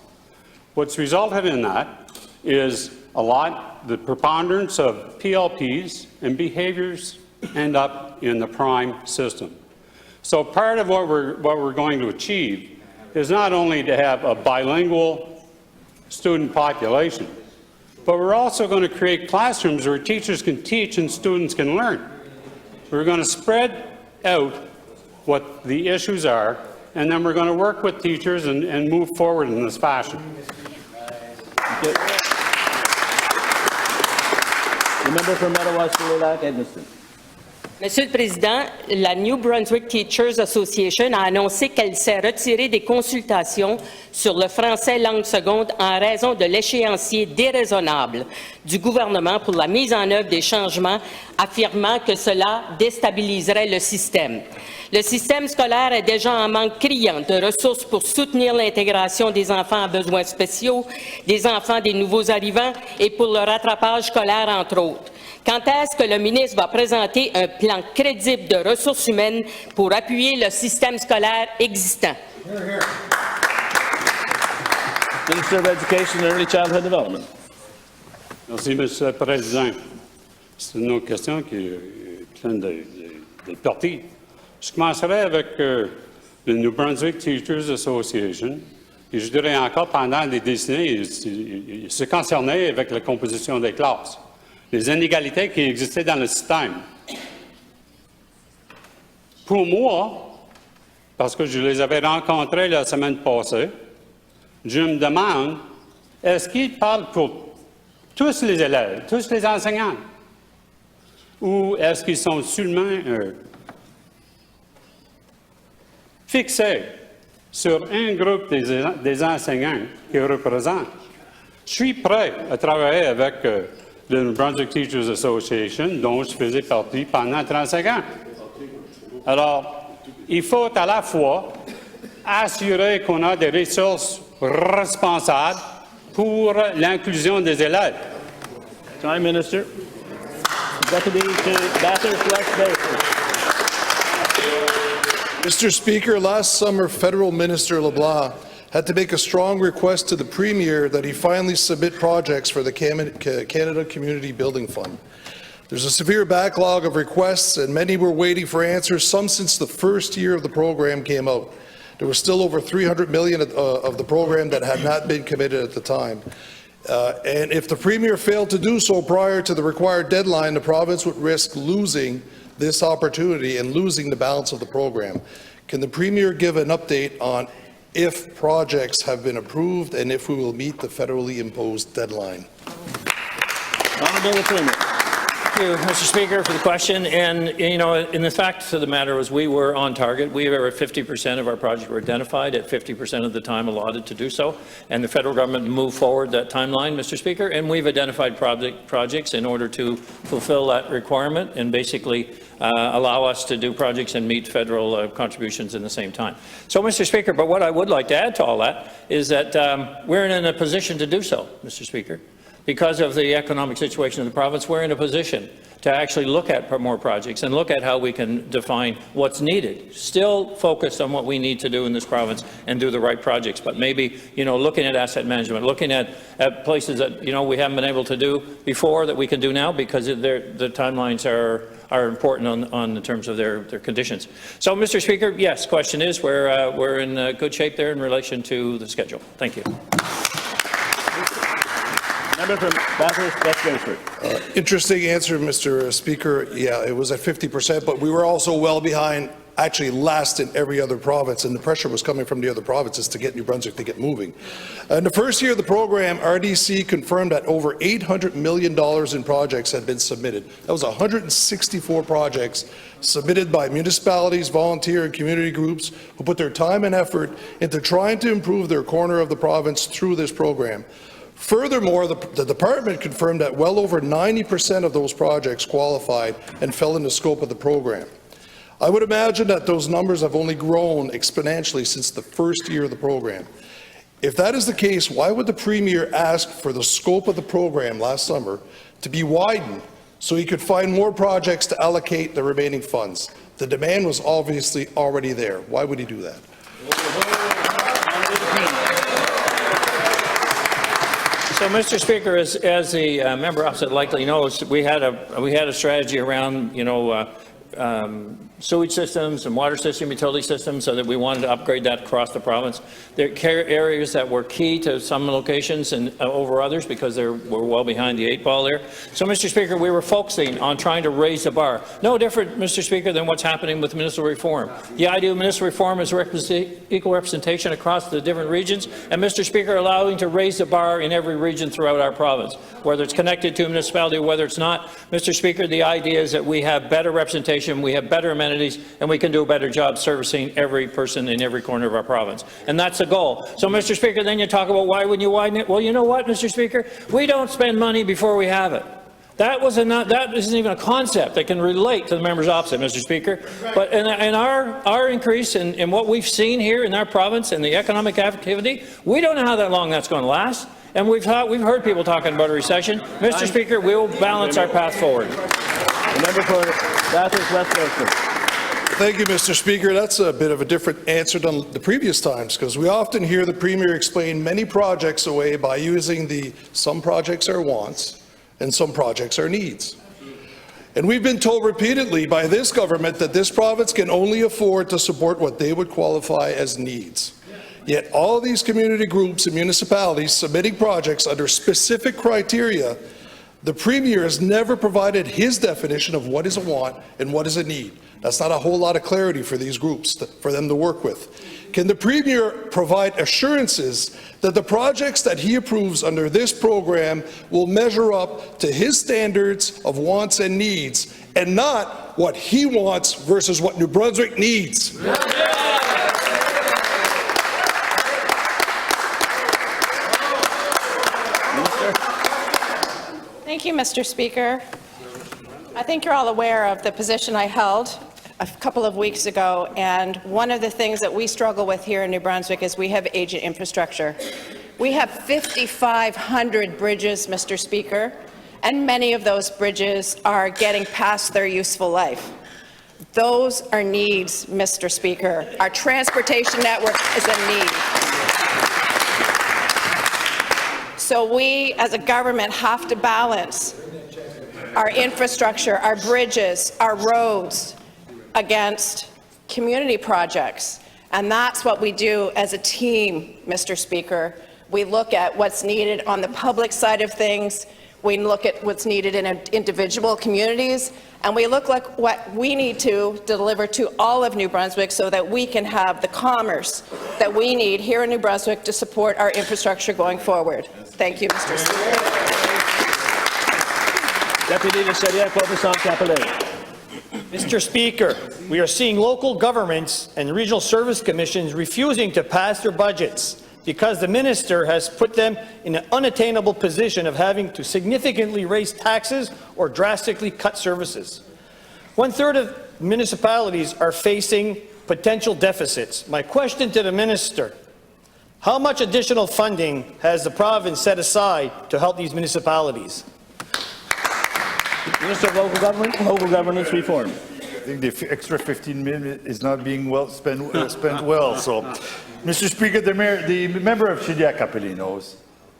What's resulted in that is the preponderance of PLPs and behaviours end up in the prime system. So part of what we're going to achieve is not only to have a bilingual student population, but we're also going to create classrooms where teachers can teach and students can learn. We're going to spread out what the issues are, and then we're going to work with teachers and move forward in this fashion. The member for Madawaska-Lilac, Edmundston. Monsieur le Président, la New Brunswick Teachers Association a annoncé qu'elle s'est retirée des consultations sur le français langue seconde en raison de l'échéancier déraisonnable du gouvernement pour la mise en œuvre des changements, affirmant que cela déstabiliserait le système. Le système scolaire est déjà en manque criant de ressources pour soutenir l'intégration des enfants à besoins spéciaux, des enfants des nouveaux arrivants et pour le rattrapage scolaire, entre autres. Quand est-ce que le ministre va présenter un plan crédible de ressources humaines pour appuyer le système scolaire existant? Minister of Education and Early Childhood Development. Merci, Monsieur le Président. C'est une autre question qui est pleine de portée. Je commencerai avec le New Brunswick Teachers Association. Et je dirais encore, pendant des décennies, il se concernait avec la composition des classes, les inégalités qui existaient dans le système. Pour moi, parce que je les avais rencontrés la semaine passée, je me demande, est-ce qu'ils parlent pour tous les élèves, tous les enseignants? Ou est-ce qu'ils sont seulement fixés sur un groupe des enseignants qu'ils représentent? Je suis prêt à travailler avec le New Brunswick Teachers Association, dont je faisais partie pendant 35 ans. Alors, il faut à la fois assurer qu'on a des ressources responsables pour l'inclusion des élèves. Time, Minister. Deputy to Bathurst West Bay. Mr. Speaker, last summer, Federal Minister LeBlanc had to make a strong request to the Premier that he finally submit projects for the Canada Community Building Fund. There's a severe backlog of requests, and many were waiting for answers, some since the first year of the program came out. There was still over $300 million of the program that had not been committed at the time. And if the Premier failed to do so prior to the required deadline, the province would risk losing this opportunity and losing the balance of the program. Can the Premier give an update on if projects have been approved and if we will meet the federally imposed deadline? Honourable Premier. Thank you, Mr. Speaker, for the question. And, you know, in the fact of the matter was we were on target. We were at 50% of our projects were identified at 50% of the time allotted to do so. And the federal government moved forward that timeline, Mr. Speaker, and we've identified projects in order to fulfill that requirement and basically allow us to do projects and meet federal contributions in the same time. So, Mr. Speaker, but what I would like to add to all that is that we're in a position to do so, Mr. Speaker. Because of the economic situation of the province, we're in a position to actually look at more projects and look at how we can define what's needed. Still focused on what we need to do in this province and do the right projects, but maybe, you know, looking at asset management, looking at places that, you know, we haven't been able to do before that we can do now because the timelines are important on the terms of their conditions. So, Mr. Speaker, yes, question is we're in good shape there in relation to the schedule. Thank you. Member from Bathurst West Gosford. Interesting answer, Mr. Speaker. Yeah, it was at 50%, but we were also well behind, actually last in every other province, and the pressure was coming from the other provinces to get New Brunswick to get moving. In the first year of the program, RDC confirmed that over $800 million in projects had been submitted. That was 164 projects submitted by municipalities, volunteer and community groups who put their time and effort into trying to improve their corner of the province through this program. Furthermore, the department confirmed that well over 90% of those projects qualified and fell in the scope of the program. I would imagine that those numbers have only grown exponentially since the first year of the program. If that is the case, why would the Premier ask for the scope of the program last summer to be widened so he could find more projects to allocate the remaining funds? The demand was obviously already there. Why would he do that? So, Mr. Speaker, as the member opposite likely knows, we had a strategy around, you know, sewage systems and water system, utility systems, so that we wanted to upgrade that across the province. There are areas that were key to some locations and over others because we're well behind the 8 ball there. So, Mr. Speaker, we were focusing on trying to raise the bar. No different, Mr. Speaker, than what's happening with municipal reform. The idea of municipal reform is equal representation across the different regions, and, Mr. Speaker, allowing to raise the bar in every region throughout our province, whether it's connected to a municipality or whether it's not. Mr. Speaker, the idea is that we have better representation, we have better amenities, and we can do a better job servicing every person in every corner of our province. And that's the goal. So, Mr. Speaker, then you talk about why wouldn't you widen it? Well, you know what, Mr. Speaker? We don't spend money before we have it. That isn't even a concept that can relate to the members opposite, Mr. Speaker. But and our increase in what we've seen here in our province and the economic activity, we don't know how long that's going to last. And we've heard people talking about a recession. Mr. Speaker, we will balance our path forward. The member for Bathurst Westminster. Thank you, Mr. Speaker. That's a bit of a different answer than the previous times, because we often hear the Premier explain many projects away by using some projects are wants and some projects are needs. And we've been told repeatedly by this government that this province can only afford to support what they would qualify as needs. Yet all of these community groups and municipalities submitting projects under specific criteria, the Premier has never provided his definition of what is a want and what is a need. That's not a whole lot of clarity for these groups for them to work with. Can the Premier provide assurances that the projects that he approves under this program will measure up to his standards of wants and needs, and not what he wants versus what New Brunswick needs? Thank you, Mr. Speaker. I think you're all aware of the position I held a couple of weeks ago, and one of the things that we struggle with here in New Brunswick is we have aging infrastructure. We have 5,500 bridges, Mr. Speaker, and many of those bridges are getting past their useful life. Those are needs, Mr. Speaker. Our transportation network is a need. So we, as a government, have to balance our infrastructure, our bridges, our roads against community projects. And that's what we do as a team, Mr. Speaker. We look at what's needed on the public side of things, we look at what's needed in individual communities, and we look like what we need to deliver to all of New Brunswick so that we can have the commerce that we need here in New Brunswick to support our infrastructure going forward. Thank you, Mr. Speaker. Deputy Legislature, Capellet. Mr. Speaker, we are seeing local governments and regional service commissions refusing to pass their budgets because the minister has put them in an unattainable position of having to significantly raise taxes or drastically cut services. 1/3 of municipalities are facing potential deficits. My question to the minister: how much additional funding has the province set aside to help these municipalities? Minister of Local Governance Reform. I think the extra 15 million is not being spent well. So, Mr. Speaker, the member of Shediac Capelli knows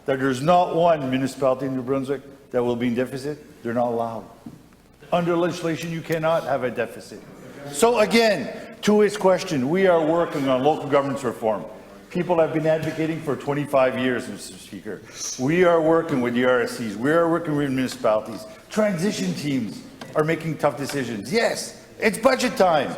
that there's not one municipality in New Brunswick that will be in deficit. They're not allowed. Under legislation, you cannot have a deficit. So again, to his question, we are working on local governance reform. People have been advocating for 25 years, Mr. Speaker. We are working with the RSCs. We are working with municipalities. Transition teams are making tough decisions. Yes, it's budget time.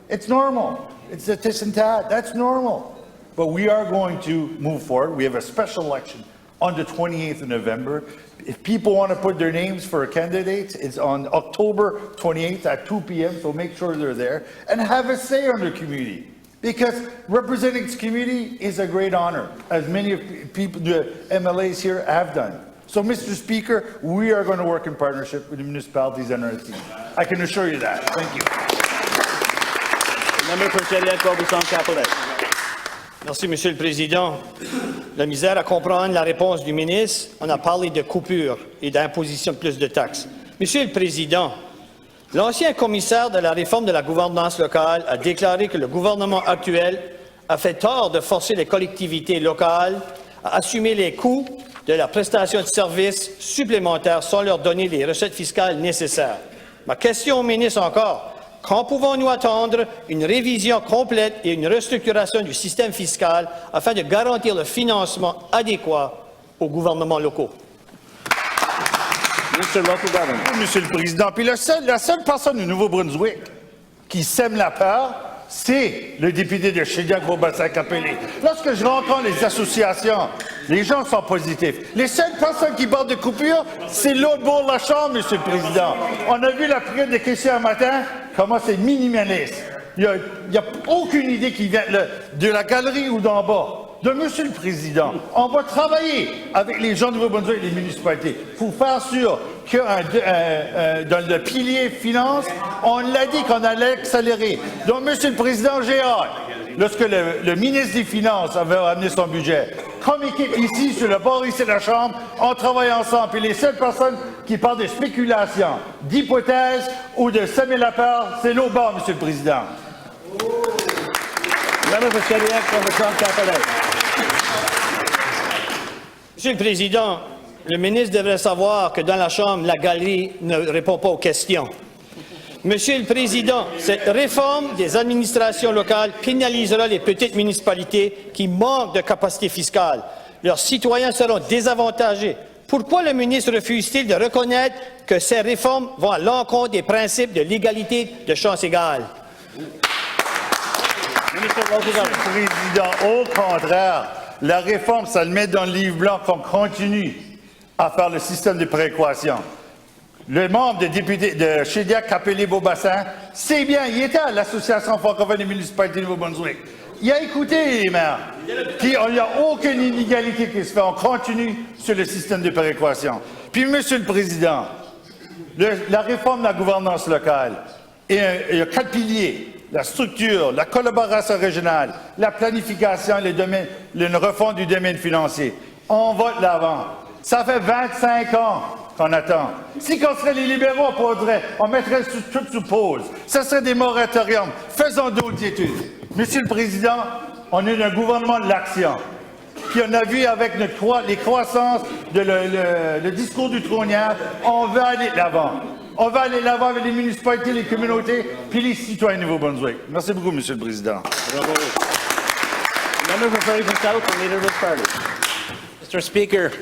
It's normal. It's a this and that. That's normal. But we are going to move forward. We have a special election on the 28th of November. If people want to put their names for candidates, it's on October 28th at 2 p.m., so make sure they're there and have a say on their community. Because representing this community is a great honor, as many of people, the MLAs here have done. So, Mr. Speaker, we are going to work in partnership with the municipalities and our team. I can assure you that. Thank you. Member for Shediac-Beaubasson-Capellet. Merci, Monsieur le Président. La misère à comprendre la réponse du ministre. On a parlé de coupures et d'imposition de plus de taxes. Monsieur le Président, l'ancien commissaire de la réforme de la gouvernance locale a déclaré que le gouvernement actuel a fait tort de forcer les collectivités locales à assumer les coûts de la prestation de services supplémentaires sans leur donner les recettes fiscales nécessaires. Ma question au ministre encore, quand pouvons-nous attendre une révision complète et une restructuration du système fiscal afin de garantir le financement adéquat aux gouvernements locaux? Monsieur le Président, puis la seule personne du Nouveau-Brunswick qui sème la peur, c'est le député de Shediac-Beaubassin-Capelé. Lorsque je rencontre les associations, les gens sont positifs. Les seules personnes qui parlent de coupure, c'est l'autre bord de la Chambre, Monsieur le Président. On a vu la période des questions un matin, comment c'est minimaliste. Il n'y a aucune idée qui vient de la galerie ou d'en bas. Donc, Monsieur le Président, on va travailler avec les gens de Nouveau-Brunswick et les municipalités pour faire sûr que dans le pilier finance, on l'a dit qu'on allait accélérer. Donc, Monsieur le Président, j'ai hâte, lorsque le ministre des Finances avait amené son budget, comme équipe ici, sur le bord ici de la Chambre, on travaille ensemble. Et les seules personnes qui parlent de spéculation, d'hypothèses ou de semer la peur, c'est l'autre bord, Monsieur le Président. Monsieur le Président, le ministre devrait savoir que dans la Chambre, la galerie ne répond pas aux questions. Monsieur le Président, cette réforme des administrations locales pénalisera les petites municipalités qui manquent de capacité fiscale. Leurs citoyens seront désavantagés. Pourquoi le ministre refuse-t-il de reconnaître que ces réformes vont à l'encontre des principes de l'égalité de chance égale? Monsieur le Président, au contraire, la réforme, ça le met dans le livre blanc qu'on continue à faire le système de péréquation. Le membre des députés de Shediac-Capelé-Beaubassin, c'est bien, il était à l'Association francophone des municipalités de Nouveau-Brunswick. Il a écouté les maires. Puis il n'y a aucune inégalité qui se fait. On continue sur le système de péréquation. Puis, Monsieur le Président, la réforme de la gouvernance locale, il y a 4 piliers. La structure, la collaboration régionale, la planification, une refonte du domaine financier. On va de l'avant. Ça fait 25 ans qu'on attend. Si on serait les libéraux, on mettrait tout sous pause. Ce serait des moratoriums. Faisons d'autres études. Monsieur le Président, on est un gouvernement de l'action. Puis on a vu avec les croissances, le discours du trônière, on va aller de l'avant. On va aller de l'avant avec les municipalités, les communautés, puis les citoyens de Nouveau-Brunswick. Merci beaucoup, Monsieur le Président. Mr. Speaker,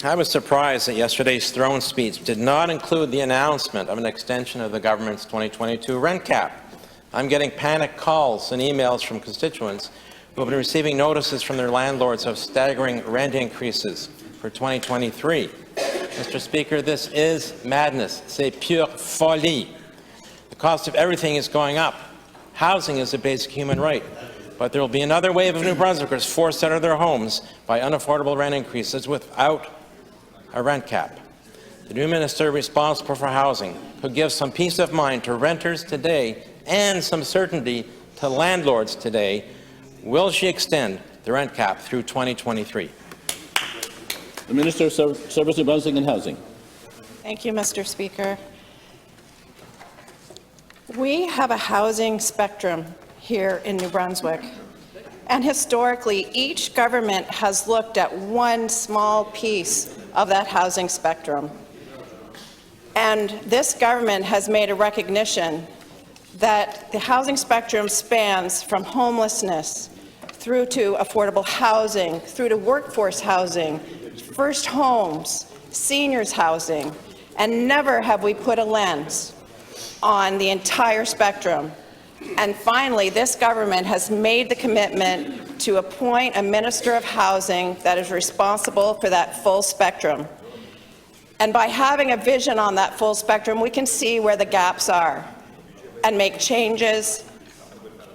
I was surprised that yesterday's throne speech did not include the announcement of an extension of the government's 2022 rent cap. I'm getting panic calls and emails from constituents who have been receiving notices from their landlords of staggering rent increases for 2023. Mr. Speaker, this is madness. C'est pure folie. The cost of everything is going up. Housing is a basic human right. But there will be another wave of New Brunswickers forced out of their homes by unaffordable rent increases without a rent cap. The new minister responsible for housing could give some peace of mind to renters today and some certainty to landlords today. Will she extend the rent cap through 2023? The Minister of Services, Housing and Housing. Thank you, Mr. Speaker. We have a housing spectrum here in New Brunswick, and historically, each government has looked at one small piece of that housing spectrum. And this government has made a recognition that the housing spectrum spans from homelessness through to affordable housing, through to workforce housing, first homes, seniors housing, and never have we put a lens on the entire spectrum. And finally, this government has made the commitment to appoint a Minister of Housing that is responsible for that full spectrum. And by having a vision on that full spectrum, we can see where the gaps are and make changes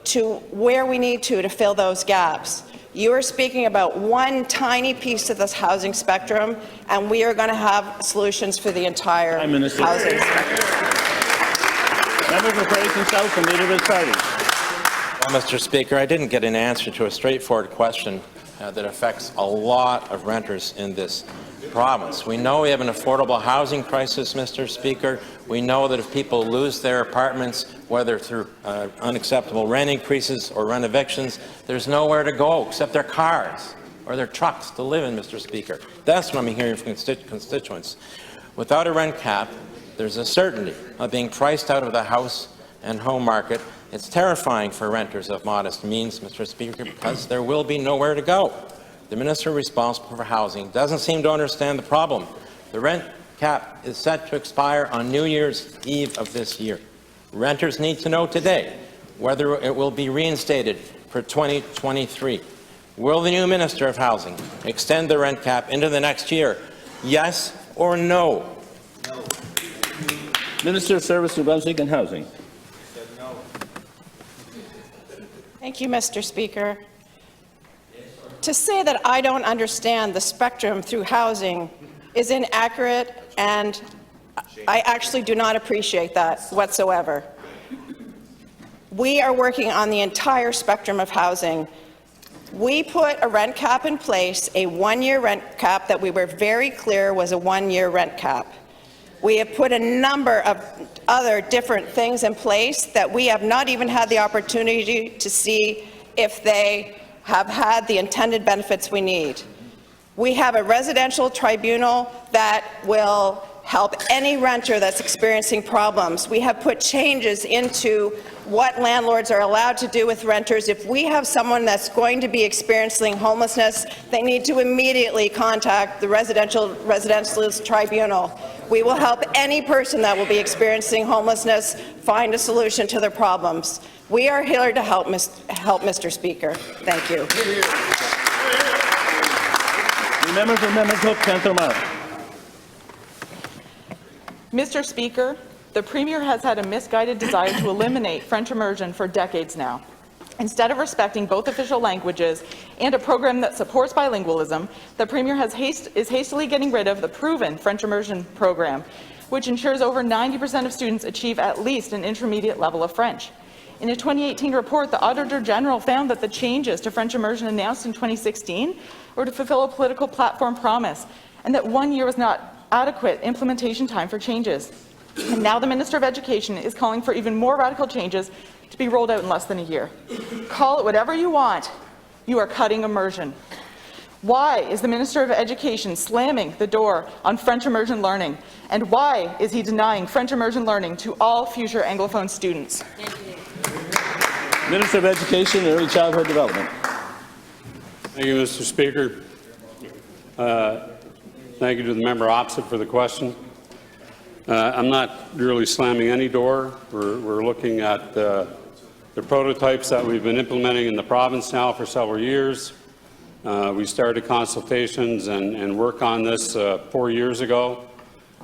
to where we need to fill those gaps. You are speaking about one tiny piece of this housing spectrum, and we are going to have solutions for the entire housing spectrum. Member for Fraser South and Leader of his party. Well, Mr. Speaker, I didn't get an answer to a straightforward question that affects a lot of renters in this province. We know we have an affordable housing crisis, Mr. Speaker. We know that if people lose their apartments, whether through unacceptable rent increases or rent evictions, there's nowhere to go except their cars or their trucks to live in, Mr. Speaker. That's what I'm hearing from constituents. Without a rent cap, there's a certainty of being priced out of the house and home market. It's terrifying for renters of modest means, Mr. Speaker, because there will be nowhere to go. The minister responsible for housing doesn't seem to understand the problem. The rent cap is set to expire on New Year's Eve of this year. Renters need to know today whether it will be reinstated for 2023. Will the new Minister of Housing extend the rent cap into the next year? Yes or no? Minister of Service, New Brunswick and Housing. Thank you, Mr. Speaker. To say that I don't understand the spectrum through housing is inaccurate, and I actually do not appreciate that whatsoever. We are working on the entire spectrum of housing. We put a rent cap in place, a one-year rent cap that we were very clear was a one-year rent cap. We have put a number of other different things in place that we have not even had the opportunity to see if they have had the intended benefits we need. We have a residential tribunal that will help any renter that's experiencing problems. We have put changes into what landlords are allowed to do with renters. If we have someone that's going to be experiencing homelessness, they need to immediately contact the residentialist tribunal. We will help any person that will be experiencing homelessness find a solution to their problems. We are here to help, Mr. Speaker. Thank you. The member for Memon Cook, Cantor-Mara. Mr. Speaker, the Premier has had a misguided desire to eliminate French immersion for decades now. Instead of respecting both official languages and a program that supports bilingualism, the Premier is hastily getting rid of the proven French immersion program, which ensures over 90% of students achieve at least an intermediate level of French. In a 2018 report, the Auditor General found that the changes to French immersion announced in 2016 were to fulfill a political platform promise, and that 1 year was not adequate implementation time for changes. And now the Minister of Education is calling for even more radical changes to be rolled out in less than a year. Call it whatever you want, you are cutting immersion. Why is the Minister of Education slamming the door on French immersion learning? And why is he denying French immersion learning to all future Anglophone students? Minister of Education and Early Childhood Development. Thank you, Mr. Speaker. Thank you to the member opposite for the question. I'm not really slamming any door. We're looking at the prototypes that we've been implementing in the province now for several years. We started consultations and work on this 4 years ago.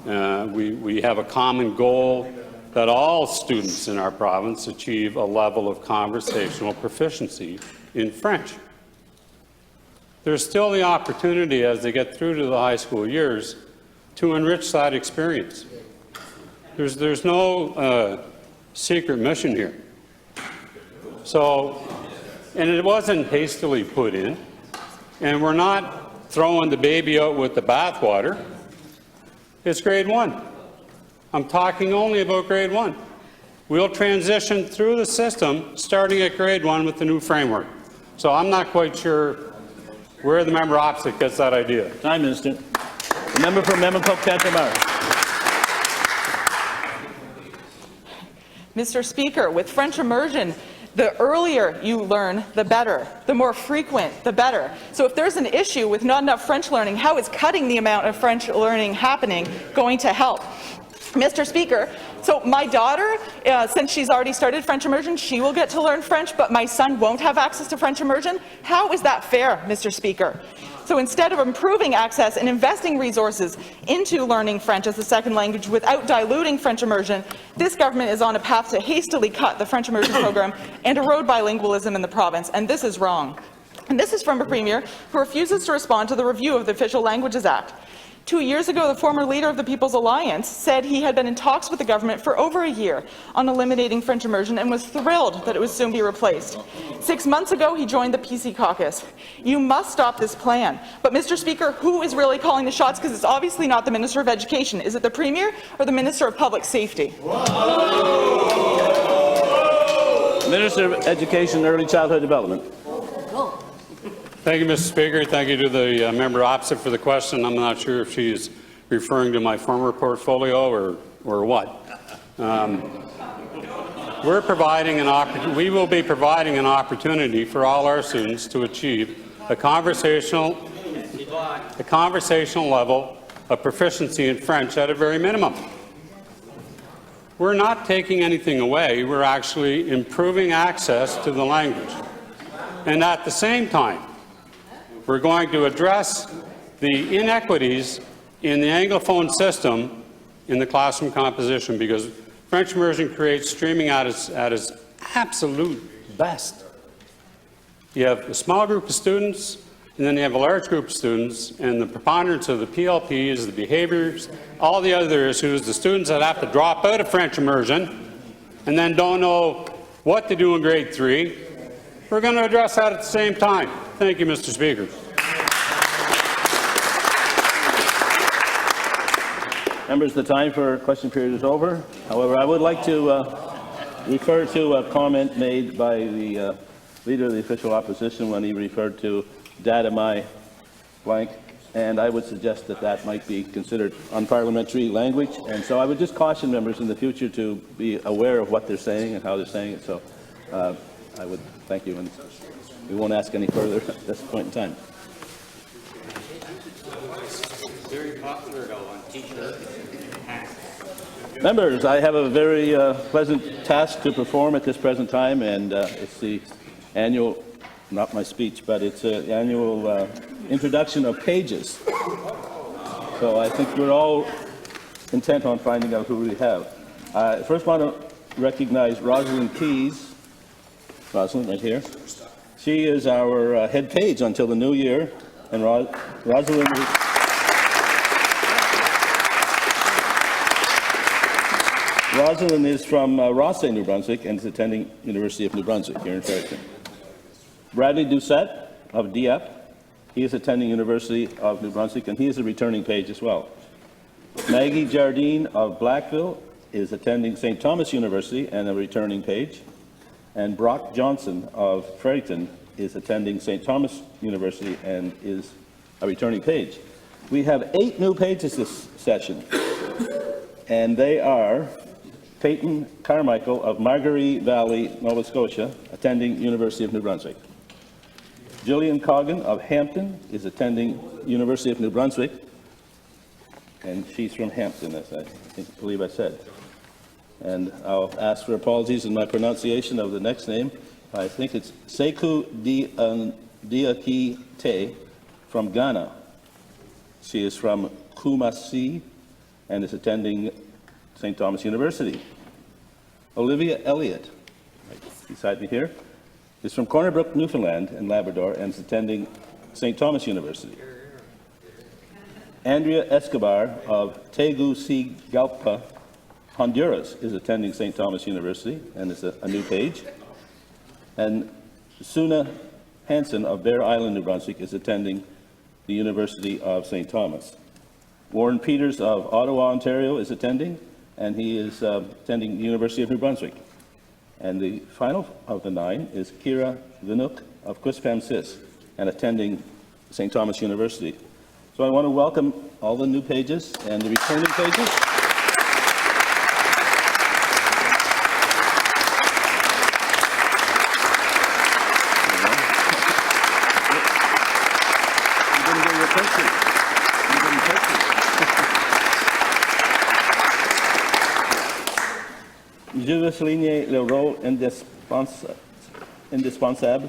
We have a common goal that all students in our province achieve a level of conversational proficiency in French. There's still the opportunity as they get through to the high school years to enrich that experience. There's no secret mission here. So, and it wasn't hastily put in, and we're not throwing the baby out with the bathwater. It's grade 1. I'm talking only about grade 1. We'll transition through the system starting at grade 1 with the new framework. So I'm not quite sure where the member opposite gets that idea. Time, Minister. The member for Memon Cook, Cantor-Mara. Mr. Speaker, with French immersion, the earlier you learn, the better. The more frequent, the better. So if there's an issue with not enough French learning, how is cutting the amount of French learning happening going to help? Mr. Speaker, so my daughter, since she's already started French immersion, she will get to learn French, but my son won't have access to French immersion. How is that fair, Mr. Speaker? So instead of improving access and investing resources into learning French as a second language without diluting French immersion, this government is on a path to hastily cut the French immersion program and erode bilingualism in the province, and this is wrong. And this is from a Premier who refuses to respond to the review of the Official Languages Act. 2 years ago, the former leader of the People's Alliance said he had been in talks with the government for over a year on eliminating French immersion and was thrilled that it would soon be replaced. 6 months ago, he joined the PC caucus. You must stop this plan. But, Mr. Speaker, who is really calling the shots? Because it's obviously not the Minister of Education. Is it the Premier or the Minister of Public Safety? Minister of Education and Early Childhood Development. Thank you, Mr. Speaker. Thank you to the member opposite for the question. I'm not sure if she is referring to my former portfolio or what. we will be providing an opportunity for all our students to achieve a conversational level of proficiency in French at a very minimum. We're not taking anything away, we're actually improving access to the language. And at the same time, we're going to address the inequities in the Anglophone system in the classroom composition, because French immersion creates streaming at its absolute best. You have a small group of students, and then you have a large group of students, and the preponderance of the PLPs, the behaviors, all the other issues, the students that have to drop out of French immersion and then don't know what to do in grade 3, we're going to address that at the same time. Thank you, Mr. Speaker. Members, the time for question period is over. However, I would like to refer to a comment made by the Leader of the Official Opposition when he referred to data my blank, and I would suggest that that might be considered unparliamentary language, and so I would just caution members in the future to be aware of what they're saying and how they're saying it. So I would thank you, and we won't ask any further at this point in time. Very popular though on T-shirts and hats. Members, I have a very pleasant task to perform at this present time, and it's the annual, not my speech, but it's the annual introduction of pages. So I think we're all intent on finding out who we have. I first want to recognize Rosalind Keys. Rosalind, right here. She is our head page until the new year, and Rosalind is Rosalind is from Rothsay, New Brunswick, and is attending University of New Brunswick here in Fredericton. Bradley Doucette of Dieppe, he is attending University of New Brunswick, and he is a returning page as well. Maggie Jardine of Blackville is attending St. Thomas University and a returning page. And Brock Johnson of Fredericton is attending St. Thomas University and is a returning page. We have 8 new pages this session, and they are Peyton Carmichael of Margaree Valley, Nova Scotia, attending University of New Brunswick. Jillian Coggan of Hampton is attending University of New Brunswick, and she's from Hampton, as I believe I said. And I'll ask for apologies in my pronunciation of the next name. I think it's Sekou Diakite from Ghana. She is from Kumasi and is attending St. Thomas University. Olivia Elliott, right beside me here, is from Corner Brook, Newfoundland and Labrador and is attending St. Thomas University. Andrea Escobar of Tegucigalpa, Honduras, is attending St. Thomas University and is a new page. And Suna Hansen of Bear Island, New Brunswick, is attending the University of St. Thomas. Warren Peters of Ottawa, Ontario, is attending, and he is attending the University of New Brunswick. And the final of the 9 is Kira Vinook of Quispamsis and attending St. Thomas University. So I want to welcome all the new pages and the returning pages. Je veux souligner le rôle indispensable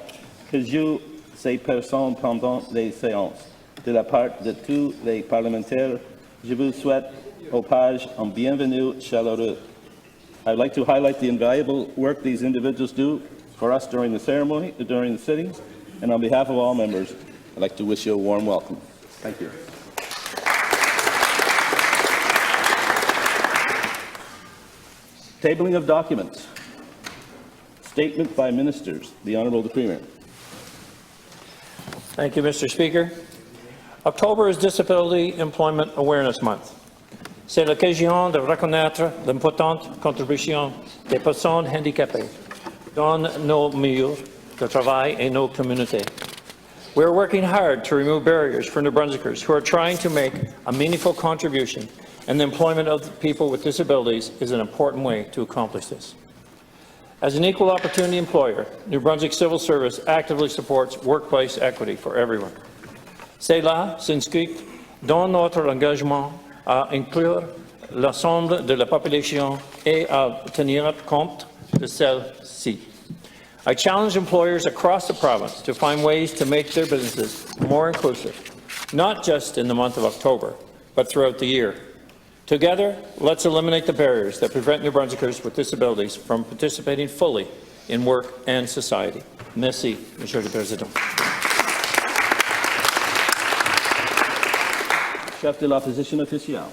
que jouent ces personnes pendant les séances. De la part de tous les parlementaires, je vous souhaite au page un bienvenue chaleureux. I'd like to highlight the invaluable work these individuals do for us during the ceremony, during the sittings, and on behalf of all members, I'd like to wish you a warm welcome. Thank you. Tabling of documents. Statement by ministers. The Honourable the Premier. Thank you, Mr. Speaker. October is Disability Employment Awareness Month. C'est l'occasion de reconnaître l'importante contribution des personnes handicapées dans nos milieux de travail et nos communautés. We are working hard to remove barriers for New Brunswickers who are trying to make a meaningful contribution, and the employment of people with disabilities is an important way to accomplish this. As an equal opportunity employer, New Brunswick Civil Service actively supports workplace equity for everyone. C'est là s'inscrit dans notre engagement à inclure l'ensemble de la population et à tenir compte de celle-ci. I challenge employers across the province to find ways to make their businesses more inclusive, not just in the month of October, but throughout the year. Together, let's eliminate the barriers that prevent New Brunswickers with disabilities from participating fully in work and society. Merci, Monsieur le Président. Chef de l'opposition officielle.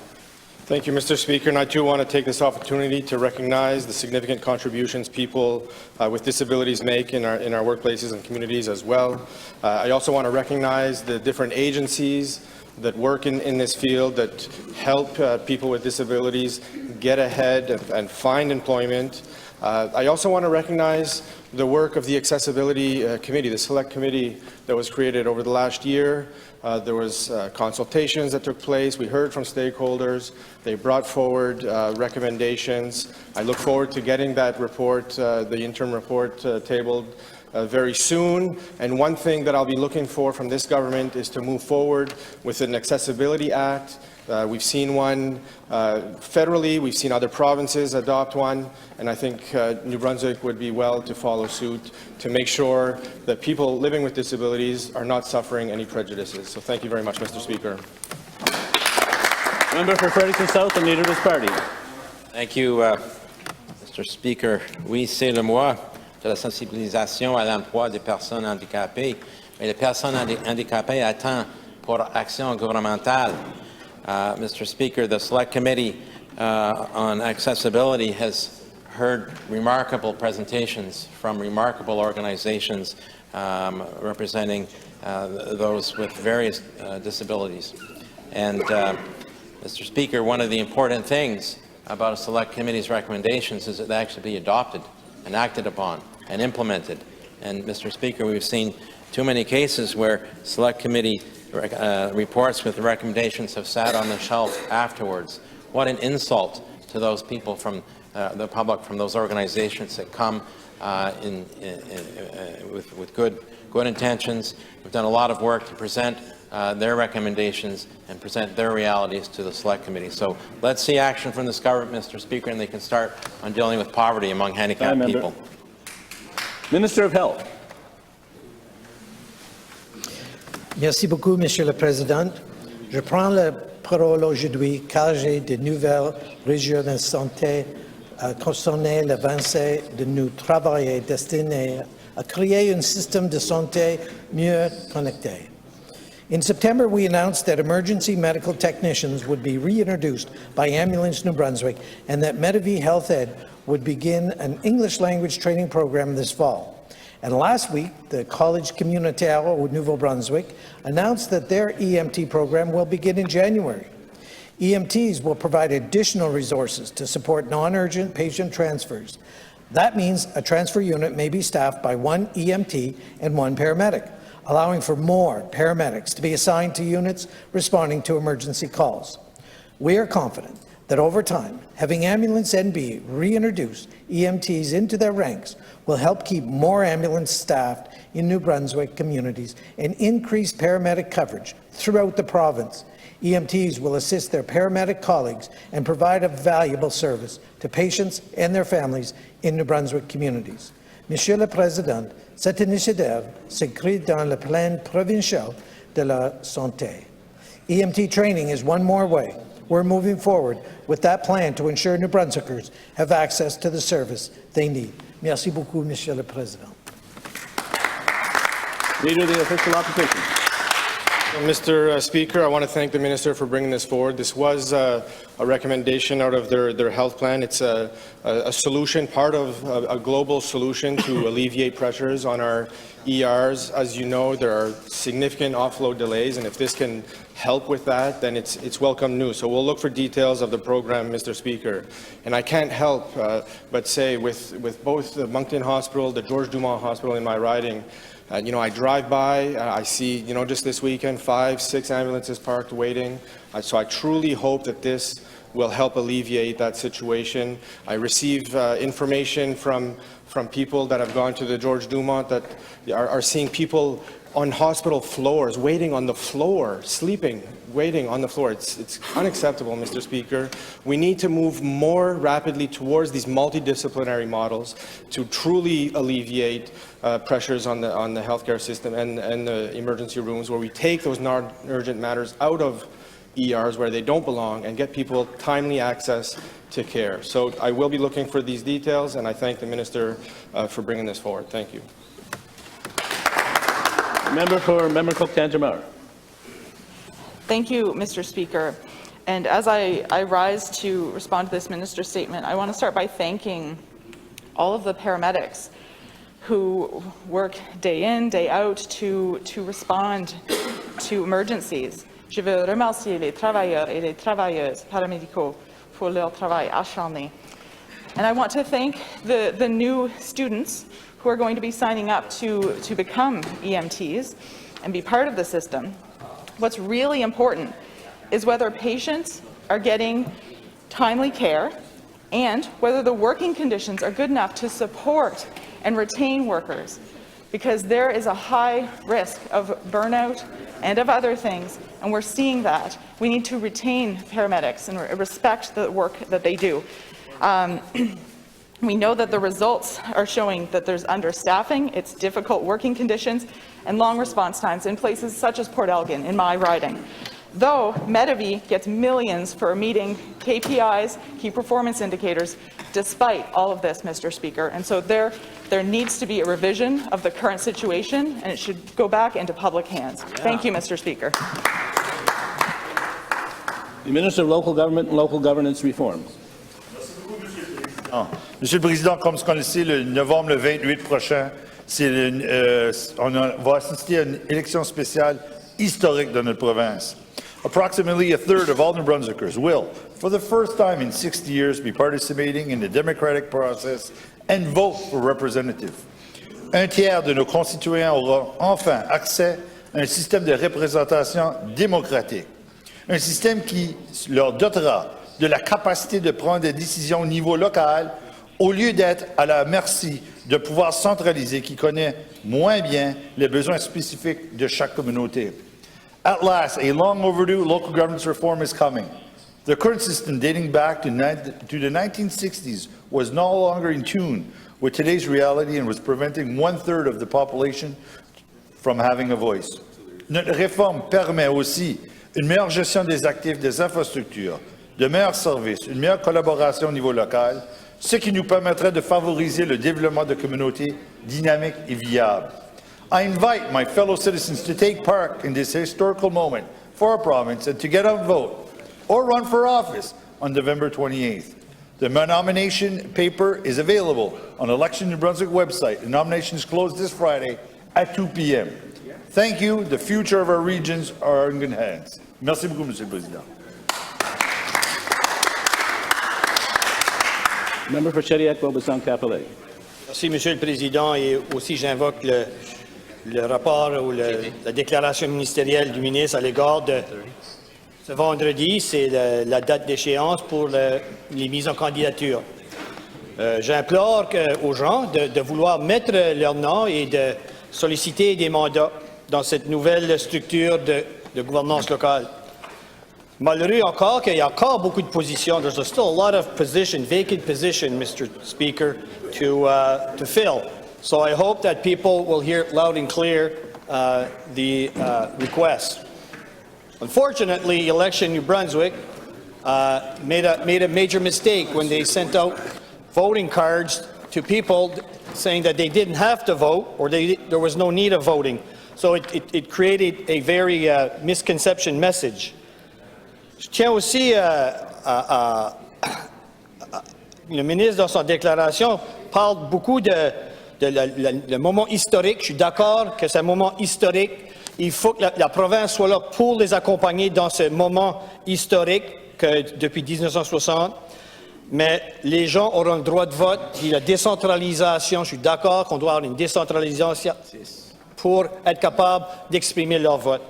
Thank you, Mr. Speaker. And I too want to take this opportunity to recognize the significant contributions people with disabilities make in our workplaces and communities as well. I also want to recognize the different agencies that work in this field that help people with disabilities get ahead and find employment. I also want to recognize the work of the Accessibility Committee, the select committee that was created over the last year. There was consultations that took place. We heard from stakeholders. They brought forward recommendations. I look forward to getting that report, the interim report, tabled very soon. And one thing that I'll be looking for from this government is to move forward with an Accessibility Act. We've seen one federally, we've seen other provinces adopt one, and I think New Brunswick would be well to follow suit to make sure that people living with disabilities are not suffering any prejudices. So thank you very much, Mr. Speaker. Member for Fredericton South and Leader of his party. Thank you, Mr. Speaker. Oui, c'est le mois de la sensibilisation à l'emploi des personnes handicapées, mais les personnes handicapées attendent pour action gouvernementale. Mr. Speaker, the Select Committee on Accessibility has heard remarkable presentations from remarkable organizations representing those with various disabilities. And, Mr. Speaker, one of the important things about a Select Committee's recommendations is that they actually be adopted and acted upon and implemented. And, Mr. Speaker, we've seen too many cases where Select Committee reports with the recommendations have sat on the shelf afterwards. What an insult to those people from the public, from those organizations that come with good intentions. We've done a lot of work to present their recommendations and present their realities to the Select Committee. So let's see action from this government, Mr. Speaker, and they can start on dealing with poverty among handicapped people. Minister of Health. Merci beaucoup, Monsieur le Président. Je prends la parole aujourd'hui car j'ai de nouvelles régions de santé concernant l'avancée de nos travailleurs destinés à créer un système de santé mieux connecté. In September, we announced that emergency medical technicians would be reintroduced by Ambulance New Brunswick and that Medivie Health Ed would begin an English language training program this fall. And last week, the College Communautaire au Nouveau-Brunswick announced that their EMT program will begin in January. EMTs will provide additional resources to support non-urgent patient transfers. That means a transfer unit may be staffed by one EMT and one paramedic, allowing for more paramedics to be assigned to units responding to emergency calls. We are confident that over time, having Ambulance NB reintroduce EMTs into their ranks will help keep more ambulance staffed in New Brunswick communities and increase paramedic coverage throughout the province. EMTs will assist their paramedic colleagues and provide a valuable service to patients and their families in New Brunswick communities. Monsieur le Président, cette initiative s'inscrit dans le plan provincial de la santé. EMT training is one more way we're moving forward with that plan to ensure New Brunswickers have access to the service they need. Merci beaucoup, Monsieur le Président. Leader of the Official Opposition. Mr. Speaker, I want to thank the Minister for bringing this forward. This was a recommendation out of their health plan. It's a solution, part of a global solution to alleviate pressures on our ERs. As you know, there are significant offload delays, and if this can help with that, then it's welcome news. So we'll look for details of the program, Mr. Speaker. And I can't help but say with both the Moncton Hospital, the Georges Dumont Hospital in my riding, I drive by, I see, just this weekend, 5, 6 ambulances parked waiting. So I truly hope that this will help alleviate that situation. I receive information from people that have gone to the George Dumont that are seeing people on hospital floors, waiting on the floor, sleeping, waiting on the floor. It's unacceptable, Mr. Speaker. We need to move more rapidly towards these multidisciplinary models to truly alleviate pressures on the healthcare system and the emergency rooms, where we take those non-urgent matters out of ERs where they don't belong and get people timely access to care. So I will be looking for these details, and I thank the Minister for bringing this forward. Thank you. Member Cook Tanjamara. Thank you, Mr. Speaker. And as I rise to respond to this minister's statement, I want to start by thanking all of the paramedics who work day in, day out to respond to emergencies. Je veux remercier les travailleurs et les travailleuses paramédicaux pour leur travail acharné. And I want to thank the new students who are going to be signing up to become EMTs and be part of the system. What's really important is whether patients are getting timely care and whether the working conditions are good enough to support and retain workers, because there is a high risk of burnout and of other things, and we're seeing that. We need to retain paramedics and respect the work that they do. We know that the results are showing that there's understaffing, it's difficult working conditions, and long response times in places such as Port Elgin, in my riding. Though Medavie gets millions for meeting KPIs, key performance indicators, despite all of this, Mr. Speaker. And so there needs to be a revision of the current situation, and it should go back into public hands. Thank you, Mr. Speaker. The Minister of Local Government and Local Governance Reform. Monsieur le Président, comme ce qu'on le sait, le novembre le 28 prochain, on va assister à une élection spéciale historique dans notre province. Approximately a third of all New Brunswickers will, for the first time in 60 years, be participating in the democratic process and vote for representatives. Un tiers de nos concitoyens auront enfin accès à un système de représentation démocratique. Un système qui leur dotera de la capacité de prendre des décisions au niveau local au lieu d'être à la merci de pouvoirs centralisés qui connaît moins bien les besoins spécifiques de chaque communauté. At last, a long overdue local governance reform is coming. The current system, dating back to the 1960s, was no longer in tune with today's reality and was preventing one-third of the population from having a voice. Notre réforme permet aussi une meilleure gestion des actifs, des infrastructures, de meilleurs services, une meilleure collaboration au niveau local, ce qui nous permettrait de favoriser le développement de communautés dynamiques et viables. I invite my fellow citizens to take part in this historical moment for our province and to get out and vote or run for office on November 28th. The nomination paper is available on Election New Brunswick website. The nomination is closed this Friday at 2 p.m. Thank you. The future of our regions are in good hands. Merci beaucoup, Monsieur le Président. Member for Shediac-Beaubassin-Capellet. Merci, Monsieur le Président, et aussi j'invoque le rapport ou la déclaration ministérielle du ministre à l'égard de ce vendredi. C'est la date d'échéance pour les mises en candidature. J'implore aux gens de vouloir mettre leur nom et de solliciter des mandats dans cette nouvelle structure de gouvernance locale. Malheureux encore qu'il y a encore beaucoup de positions. There's still a lot of vacant position, Mr. Speaker, to fill. So I hope that people will hear loud and clear the request. Unfortunately, Election New Brunswick made a major mistake when they sent out voting cards to people saying that they didn't have to vote or there was no need of voting. So it created a very misconception message. Je tiens aussi le ministre dans sa déclaration parle beaucoup le moment historique. Je suis d'accord que c'est un moment historique. Il faut que la province soit là pour les accompagner dans ce moment historique depuis 1960. Mais les gens auront le droit de vote. Et la décentralisation, je suis d'accord qu'on doit avoir une décentralisation pour être capable d'exprimer leur vote.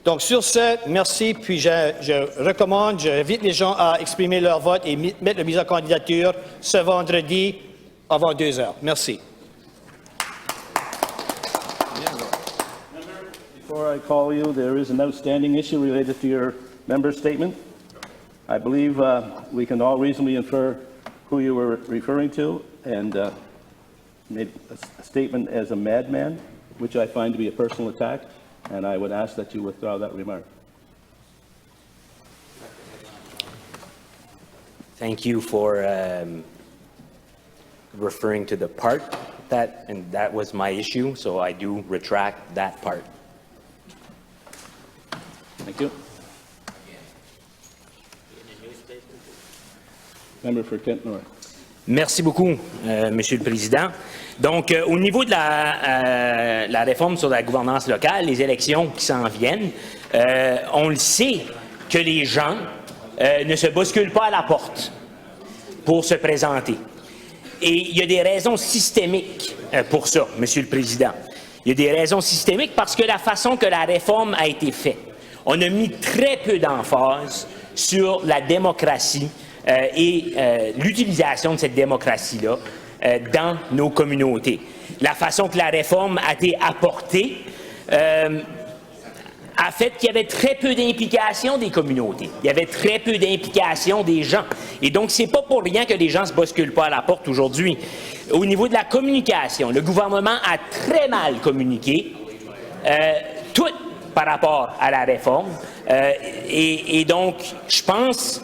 Donc, sur ce, merci, puis je recommande, j'invite les gens à exprimer leur vote et mettre la mise en candidature ce vendredi avant 2 heures. Merci. Before I call you, there is an outstanding issue related to your member statement. I believe we can all reasonably infer who you were referring to, and made a statement as a madman, which I find to be a personal attack, and I would ask that you withdraw that remark. Thank you for referring to the part and that was my issue, so I do retract that part. Thank you. Member for Kent North. Merci beaucoup, Monsieur le Président. Donc, au niveau de la réforme sur la gouvernance locale, les élections qui s'en viennent, on le sait que les gens ne se bousculent pas à la porte pour se présenter. Et il y a des raisons systémiques pour ça, Monsieur le Président. Il y a des raisons systémiques parce que la façon que la réforme a été faite, on a mis très peu d'emphase sur la démocratie et l'utilisation de cette démocratie-là dans nos communautés. La façon que la réforme a été apportée a fait qu'il y avait très peu d'implication des communautés. Il y avait très peu d'implication des gens. Et donc, c'est pas pour rien que les gens ne se bousculent pas à la porte aujourd'hui. Au niveau de la communication, le gouvernement a très mal communiqué, tout par rapport à la réforme. Et donc, je pense,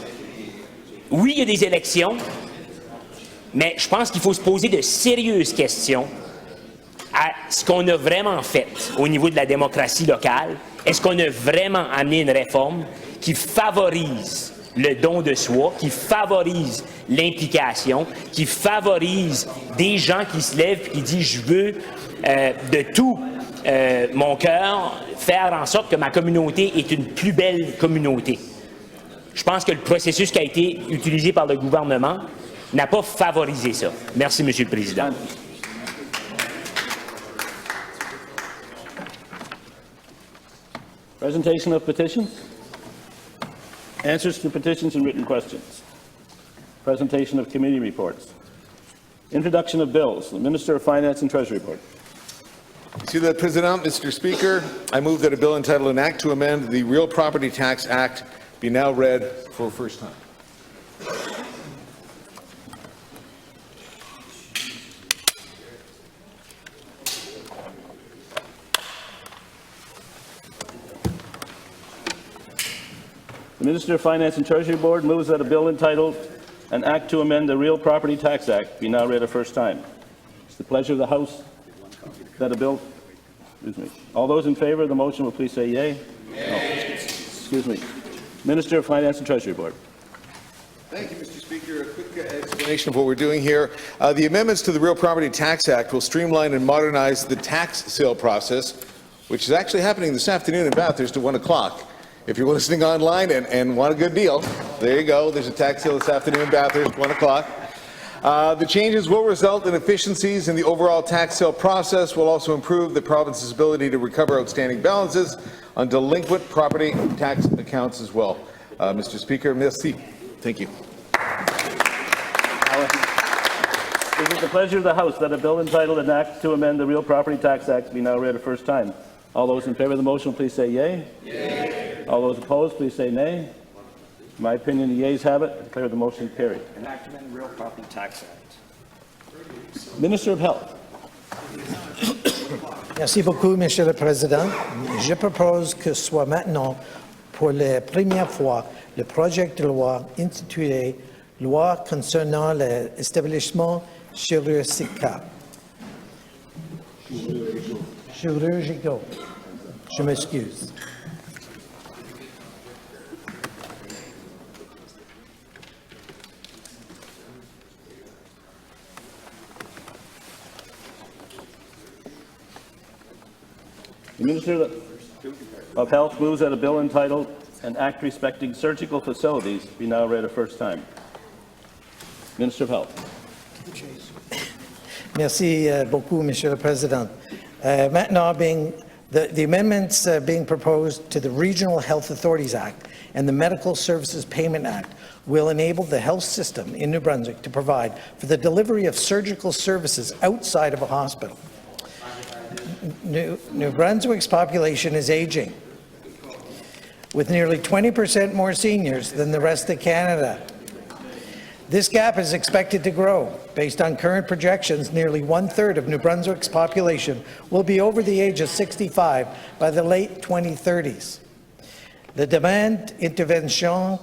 oui, il y a des élections, mais je pense qu'il faut se poser de sérieuses questions à ce qu'on a vraiment fait au niveau de la démocratie locale. Est-ce qu'on a vraiment amené une réforme qui favorise le don de soi, qui favorise l'implication, qui favorise des gens qui se lèvent et qui disent « je veux de tout mon cœur faire en sorte que ma communauté est une plus belle communauté ». Je pense que le processus qui a été utilisé par le gouvernement n'a pas favorisé ça. Merci, Monsieur le Président. Presentation of petitions. Answers to petitions and written questions. Presentation of committee reports. Introduction of bills. The Minister of Finance and Treasury report. Monsieur le Président, Mr. Speaker, I move that a bill entitled An Act to Amend the Real Property Tax Act be now read for the first time. The Minister of Finance and Treasury Board moves that a bill entitled An Act to Amend the Real Property Tax Act be now read a first time. It's the pleasure of the House that a bill... Excuse me. All those in favor of the motion will please say yea. No. Excuse me. Minister of Finance and Treasury Board. Thank you, Mr. Speaker. A quick explanation of what we're doing here. The amendments to the Real Property Tax Act will streamline and modernize the tax sale process, which is actually happening this afternoon in Bathurst at 1 o'clock. If you're listening online and want a good deal, there you go. There's a tax sale this afternoon in Bathurst, 1 o'clock. The changes will result in efficiencies in the overall tax sale process, will also improve the province's ability to recover outstanding balances on delinquent property tax accounts as well. Mr. Speaker, merci. Thank you. It is the pleasure of the House that a bill entitled An Act to Amend the Real Property Tax Act be now read a first time. All those in favor of the motion, please say yea. Yea. All those opposed, please say nay. In my opinion, the yeas have it. I declare the motion carried. An Act to Amend the Real Property Tax Act. Minister of Health. Merci beaucoup, Monsieur le Président. Je propose que soit maintenant, pour la première fois, le projet de loi intitulé Loi concernant l'établissement chirurgical. Chirurgicaux. Je m'excuse. The Minister of Health moves that a bill entitled An Act Respecting Surgical Facilities be now read a first time. Minister of Health. Merci beaucoup, Monsieur le Président. Maintenant, bien, The amendments being proposed to the Regional Health Authorities Act and the Medical Services Payment Act will enable the health system in New Brunswick to provide for the delivery of surgical services outside of a hospital. New Brunswick's population is aging, with nearly 20% more seniors than the rest of Canada. This gap is expected to grow. Based on current projections, nearly one-third of New Brunswick's population will be over the age of 65 by the late 2030s. La demande intervention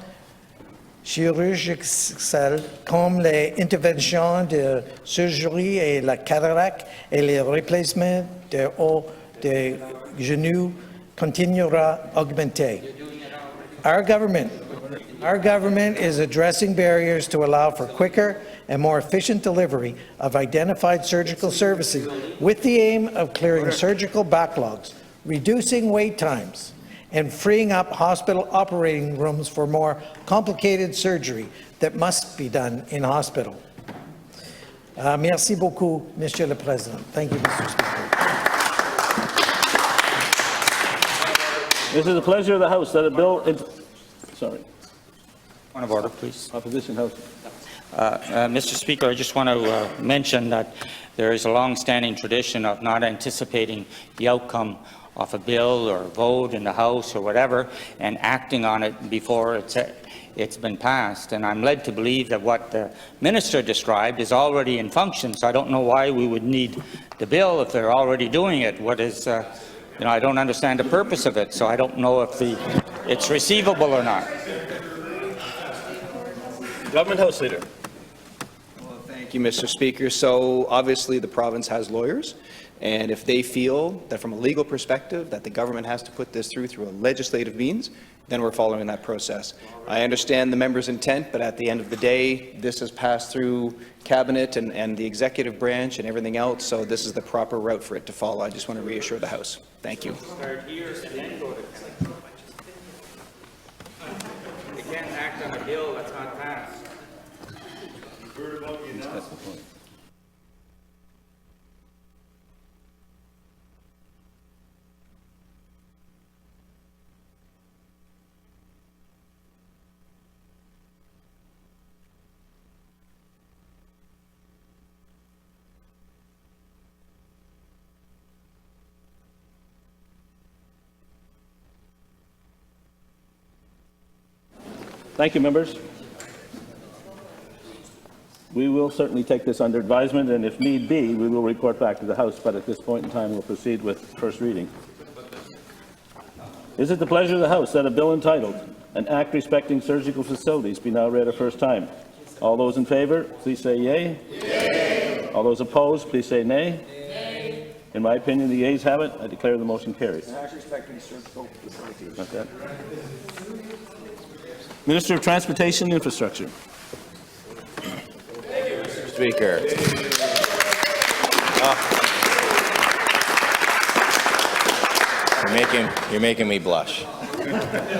chirurgicale comme les interventions de surgerie et la cataracte et les replacements de haut de genoux continuera augmenter. Our government is addressing barriers to allow for quicker and more efficient delivery of identified surgical services with the aim of clearing surgical backlogs, reducing wait times, and freeing up hospital operating rooms for more complicated surgery that must be done in hospital. Merci beaucoup, Monsieur le Président. Thank you, Mr. Speaker. This is the pleasure of the House that a bill... Sorry. Point of order, please. Opposition House. Mr. Speaker, I just want to mention that there is a long-standing tradition of not anticipating the outcome of a bill or vote in the House or whatever and acting on it before it's been passed. And I'm led to believe that what the Minister described is already in function, so I don't know why we would need the bill if they're already doing it. What is, I don't understand the purpose of it, so I don't know if it's receivable or not. Government House Leader. Well, thank you, Mr. Speaker. So obviously the province has lawyers, and if they feel that from a legal perspective that the government has to put this through a legislative means, then we're following that process. I understand the member's intent, but at the end of the day, this has passed through Cabinet and the executive branch and everything else, so this is the proper route for it to follow. I just want to reassure the House. Thank you. They can't act on a bill that's not passed. That's the point. Thank you, members. We will certainly take this under advisement, and if need be, we will report back to the House, but at this point in time, we'll proceed with first reading. Is it the pleasure of the House that a bill entitled, An Act Respecting Surgical Facilities, be now read a first time? All those in favour, please say yea. Yea. All those opposed, please say nay. Nay. In my opinion, the ayes have it. I declare the motion carries. An Act Respecting Surgical Facilities. Okay. Minister of Transportation and Infrastructure. Thank you, Mr. Speaker. You're making me blush.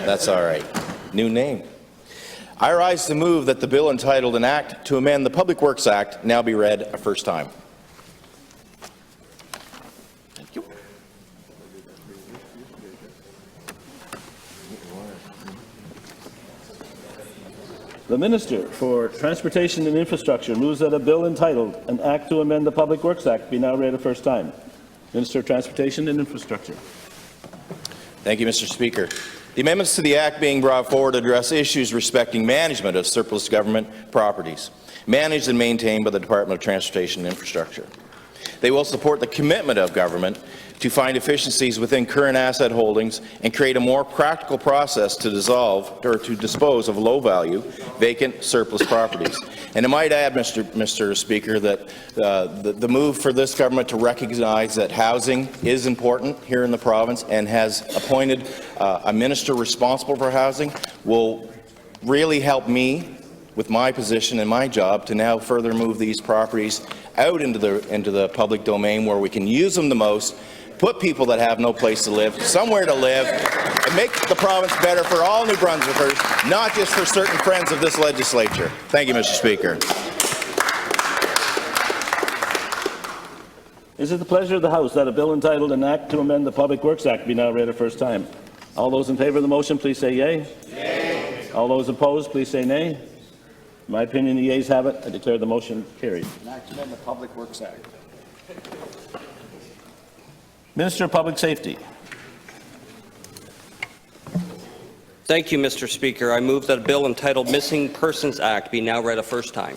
That's all right. New name. I rise to move that the bill entitled An Act to Amend the Public Works Act now be read a first time. Thank you. The Minister for Transportation and Infrastructure moves that a bill entitled An Act to Amend the Public Works Act be now read a first time. Minister of Transportation and Infrastructure. Thank you, Mr. Speaker. The amendments to the Act being brought forward address issues respecting management of surplus government properties, managed and maintained by the Department of Transportation and Infrastructure. They will support the commitment of government to find efficiencies within current asset holdings and create a more practical process to dispose of low-value, vacant surplus properties. And I might add, Mr. Speaker, that the move for this government to recognize that housing is important here in the province and has appointed a minister responsible for housing will really help me with my position and my job to now further move these properties out into the public domain where we can use them the most, put people that have no place to live, somewhere to live, and make the province better for all New Brunswickers, not just for certain friends of this legislature. Thank you, Mr. Speaker. Is it the pleasure of the House that a bill entitled An Act to Amend the Public Works Act be now read a first time? All those in favour of the motion, please say yea. Yea. All those opposed, please say nay. In my opinion, the yeas have it. I declare the motion carried. An Act to amend the Public Works Act. Minister of Public Safety. Thank you, Mr. Speaker. I move that a bill entitled Missing Persons Act be now read a first time.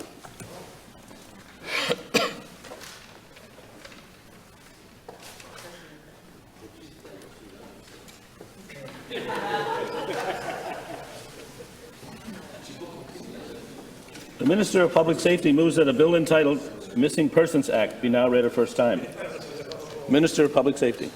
The Minister of Public Safety moves that a bill entitled Missing Persons Act be now read a first time. Minister of Public Safety.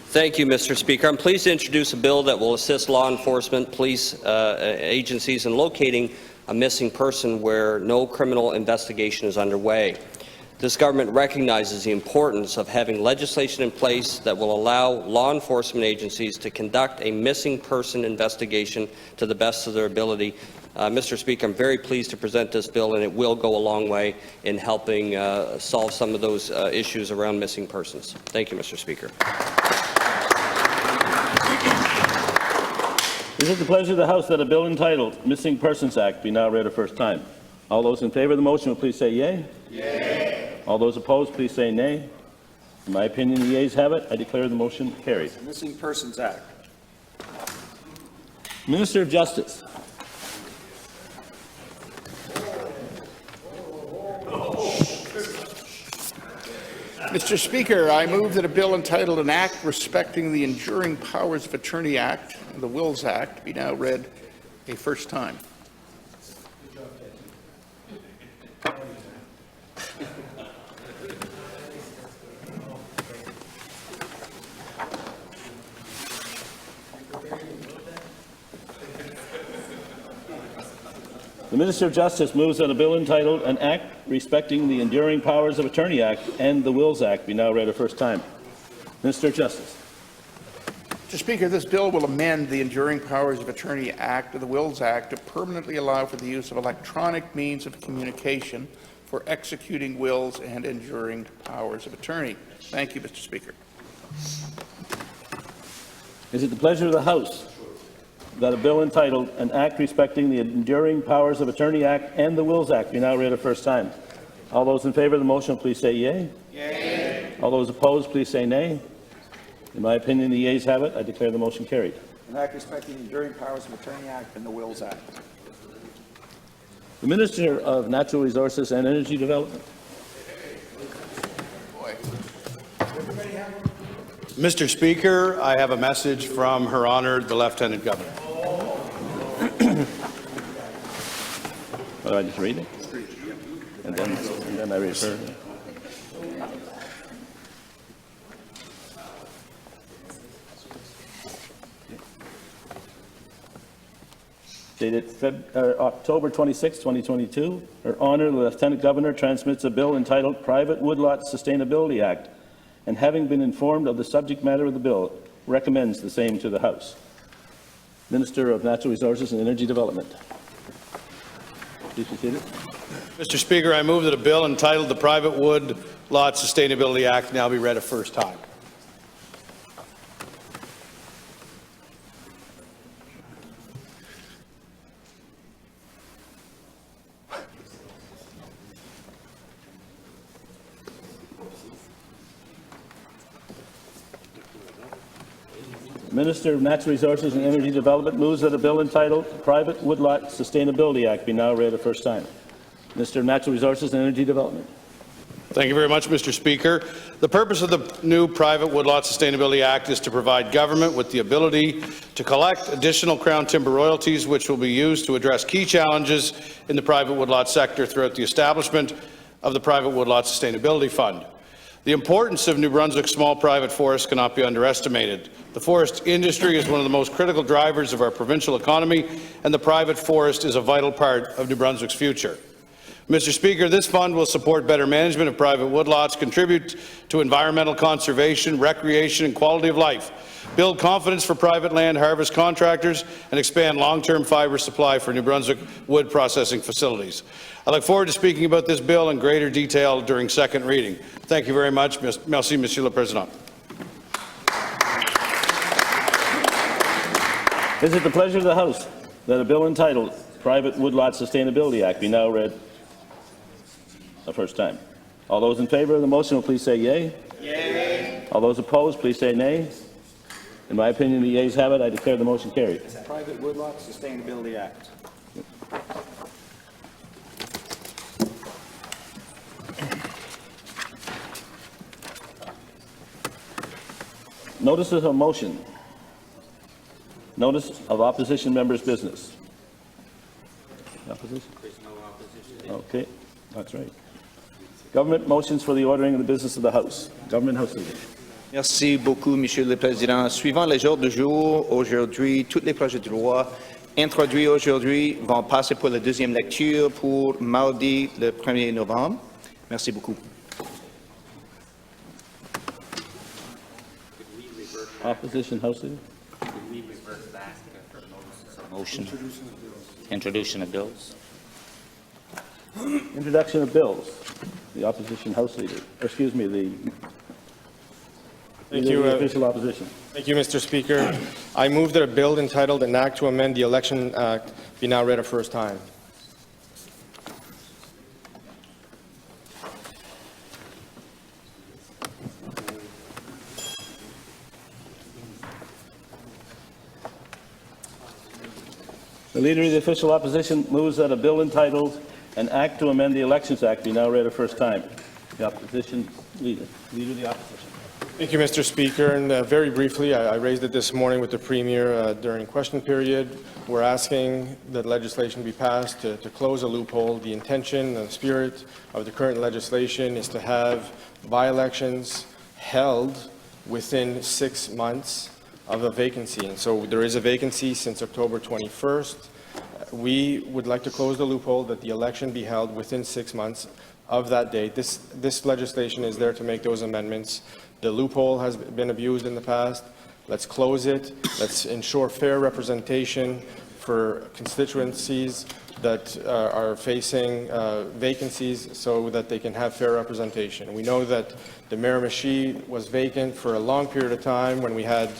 Thank you, Mr. Speaker. I'm pleased to introduce a bill that will assist law enforcement, police agencies in locating a missing person where no criminal investigation is underway. This government recognizes the importance of having legislation in place that will allow law enforcement agencies to conduct a missing person investigation to the best of their ability. Mr. Speaker, I'm very pleased to present this bill, and it will go a long way in helping solve some of those issues around missing persons. Thank you, Mr. Speaker. Is it the pleasure of the House that a bill entitled Missing Persons Act be now read a first time? All those in favour of the motion will please say yea. Yea. All those opposed, please say nay. In my opinion, the yeas have it. I declare the motion carried. Missing Persons Act. Minister of Justice. Mr. Speaker, I move that a bill entitled An Act Respecting the Enduring Powers of Attorney Act and the Wills Act be now read a first time. The Minister of Justice moves that a bill entitled An Act Respecting the Enduring Powers of Attorney Act and the Wills Act be now read a first time. Minister of Justice. Mr. Speaker, this bill will amend the Enduring Powers of Attorney Act and the Wills Act to permanently allow for the use of electronic means of communication for executing wills and enduring powers of attorney. Thank you, Mr. Speaker. Is it the pleasure of the House that a bill entitled An Act Respecting the Enduring Powers of Attorney Act and the Wills Act be now read a first time? All those in favour of the motion, please say yea. Yea. All those opposed, please say nay. In my opinion, the yeas have it. I declare the motion carried. An Act Respecting the Enduring Powers of Attorney Act and the Wills Act. The Minister of Natural Resources and Energy Development. Mr. Speaker, I have a message from Her Honour, the Lieutenant Governor. Do I just read it? And then I refer. Dated October 26, 2022, Her Honour, the Lieutenant Governor transmits a bill entitled Private Woodlot Sustainability Act, and having been informed of the subject matter of the bill, recommends the same to the House. Minister of Natural Resources and Energy Development. Please be seated. Mr. Speaker, I move that a bill entitled the Private Woodlot Sustainability Act now be read a first time. Minister of Natural Resources and Energy Development moves that a bill entitled Private Woodlot Sustainability Act be now read a first time. Minister of Natural Resources and Energy Development. Thank you very much, Mr. Speaker. The purpose of the new Private Woodlot Sustainability Act is to provide government with the ability to collect additional Crown timber royalties, which will be used to address key challenges in the private woodlot sector throughout the establishment of the Private Woodlot Sustainability Fund. The importance of New Brunswick's small private forests cannot be underestimated. The forest industry is one of the most critical drivers of our provincial economy, and the private forest is a vital part of New Brunswick's future. Mr. Speaker, this fund will support better management of private woodlots, contribute to environmental conservation, recreation, and quality of life, build confidence for private land harvest contractors, and expand long-term fibre supply for New Brunswick wood processing facilities. I look forward to speaking about this bill in greater detail during second reading. Thank you very much. Merci, Monsieur le Président. Is it the pleasure of the House that a bill entitled Private Woodlot Sustainability Act be now read the first time? All those in favour of the motion will please say yea. Yea. All those opposed, please say nay. In my opinion, the yeas have it. I declare the motion carried. Private Woodlot Sustainability Act. Notices of motion. Notice of opposition members' business. Opposition? Okay, that's right. Government motions for the ordering of the business of the House. Government House Leader. Merci beaucoup, Monsieur le Président. Suivant les ordres du jour, aujourd'hui, tous les projets de loi introduits aujourd'hui vont passer pour la deuxième lecture pour mardi, le 1er novembre. Merci beaucoup. Opposition House Leader. Could we revert back for notices of motion? Introduction of bills. Introduction of bills. The opposition House Leader. Or excuse me, the official opposition. Thank you, Mr. Speaker. I move that a bill entitled An Act to Amend the Election Act be now read a first time. The Leader of the official opposition moves that a bill entitled An Act to Amend the Elections Act be now read a first time. The opposition Leader. Leader of the opposition. Thank you, Mr. Speaker. And very briefly, I raised it this morning with the Premier during question period. We're asking that legislation be passed to close a loophole. The intention and the spirit of the current legislation is to have by-elections held within 6 months of a vacancy. And so there is a vacancy since October 21st. We would like to close the loophole that the election be held within 6 months of that date. This legislation is there to make those amendments. The loophole has been abused in the past. Let's close it. Let's ensure fair representation for constituencies that are facing vacancies so that they can have fair representation. We know that the Miramichi was vacant for a long period of time when we had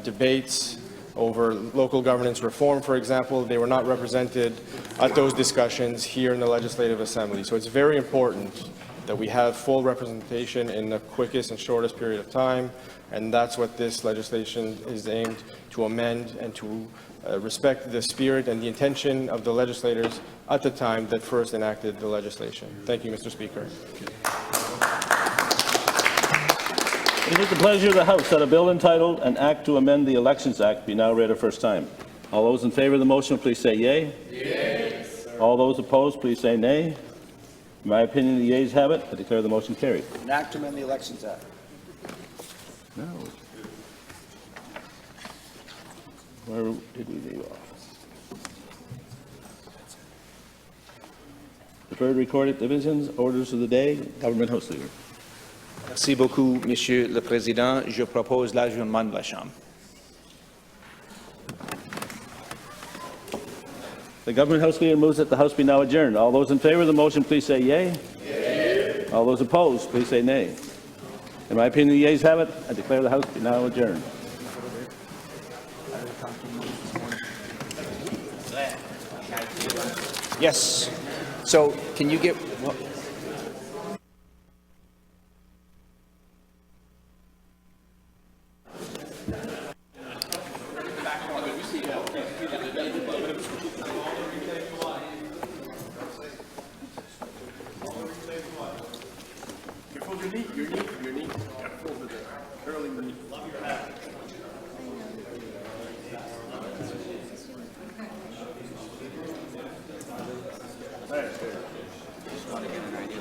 debates over local governance reform, for example. They were not represented at those discussions here in the Legislative Assembly. So it's very important that we have full representation in the quickest and shortest period of time, and that's what this legislation is aimed to amend and to respect the spirit and the intention of the legislators at the time that first enacted the legislation. Thank you, Mr. Speaker. It is the pleasure of the House that a bill entitled An Act to Amend the Elections Act be now read a first time. All those in favour of the motion, please say yea. Yea. All those opposed, please say nay. In my opinion, the yeas have it. I declare the motion carried. An Act to Amend the Elections Act. No. Where did we leave off? Deferred recorded divisions, orders of the day, Government House Leader. Merci beaucoup, Monsieur le Président. Je propose l'adjournement de la Chambre. The Government House Leader moves that the House be now adjourned. All those in favour of the motion, please say yea. Yea. All those opposed, please say nay. In my opinion, the yeas have it. I declare the House be now adjourned. Yes. So, can you get... Just want to get an idea.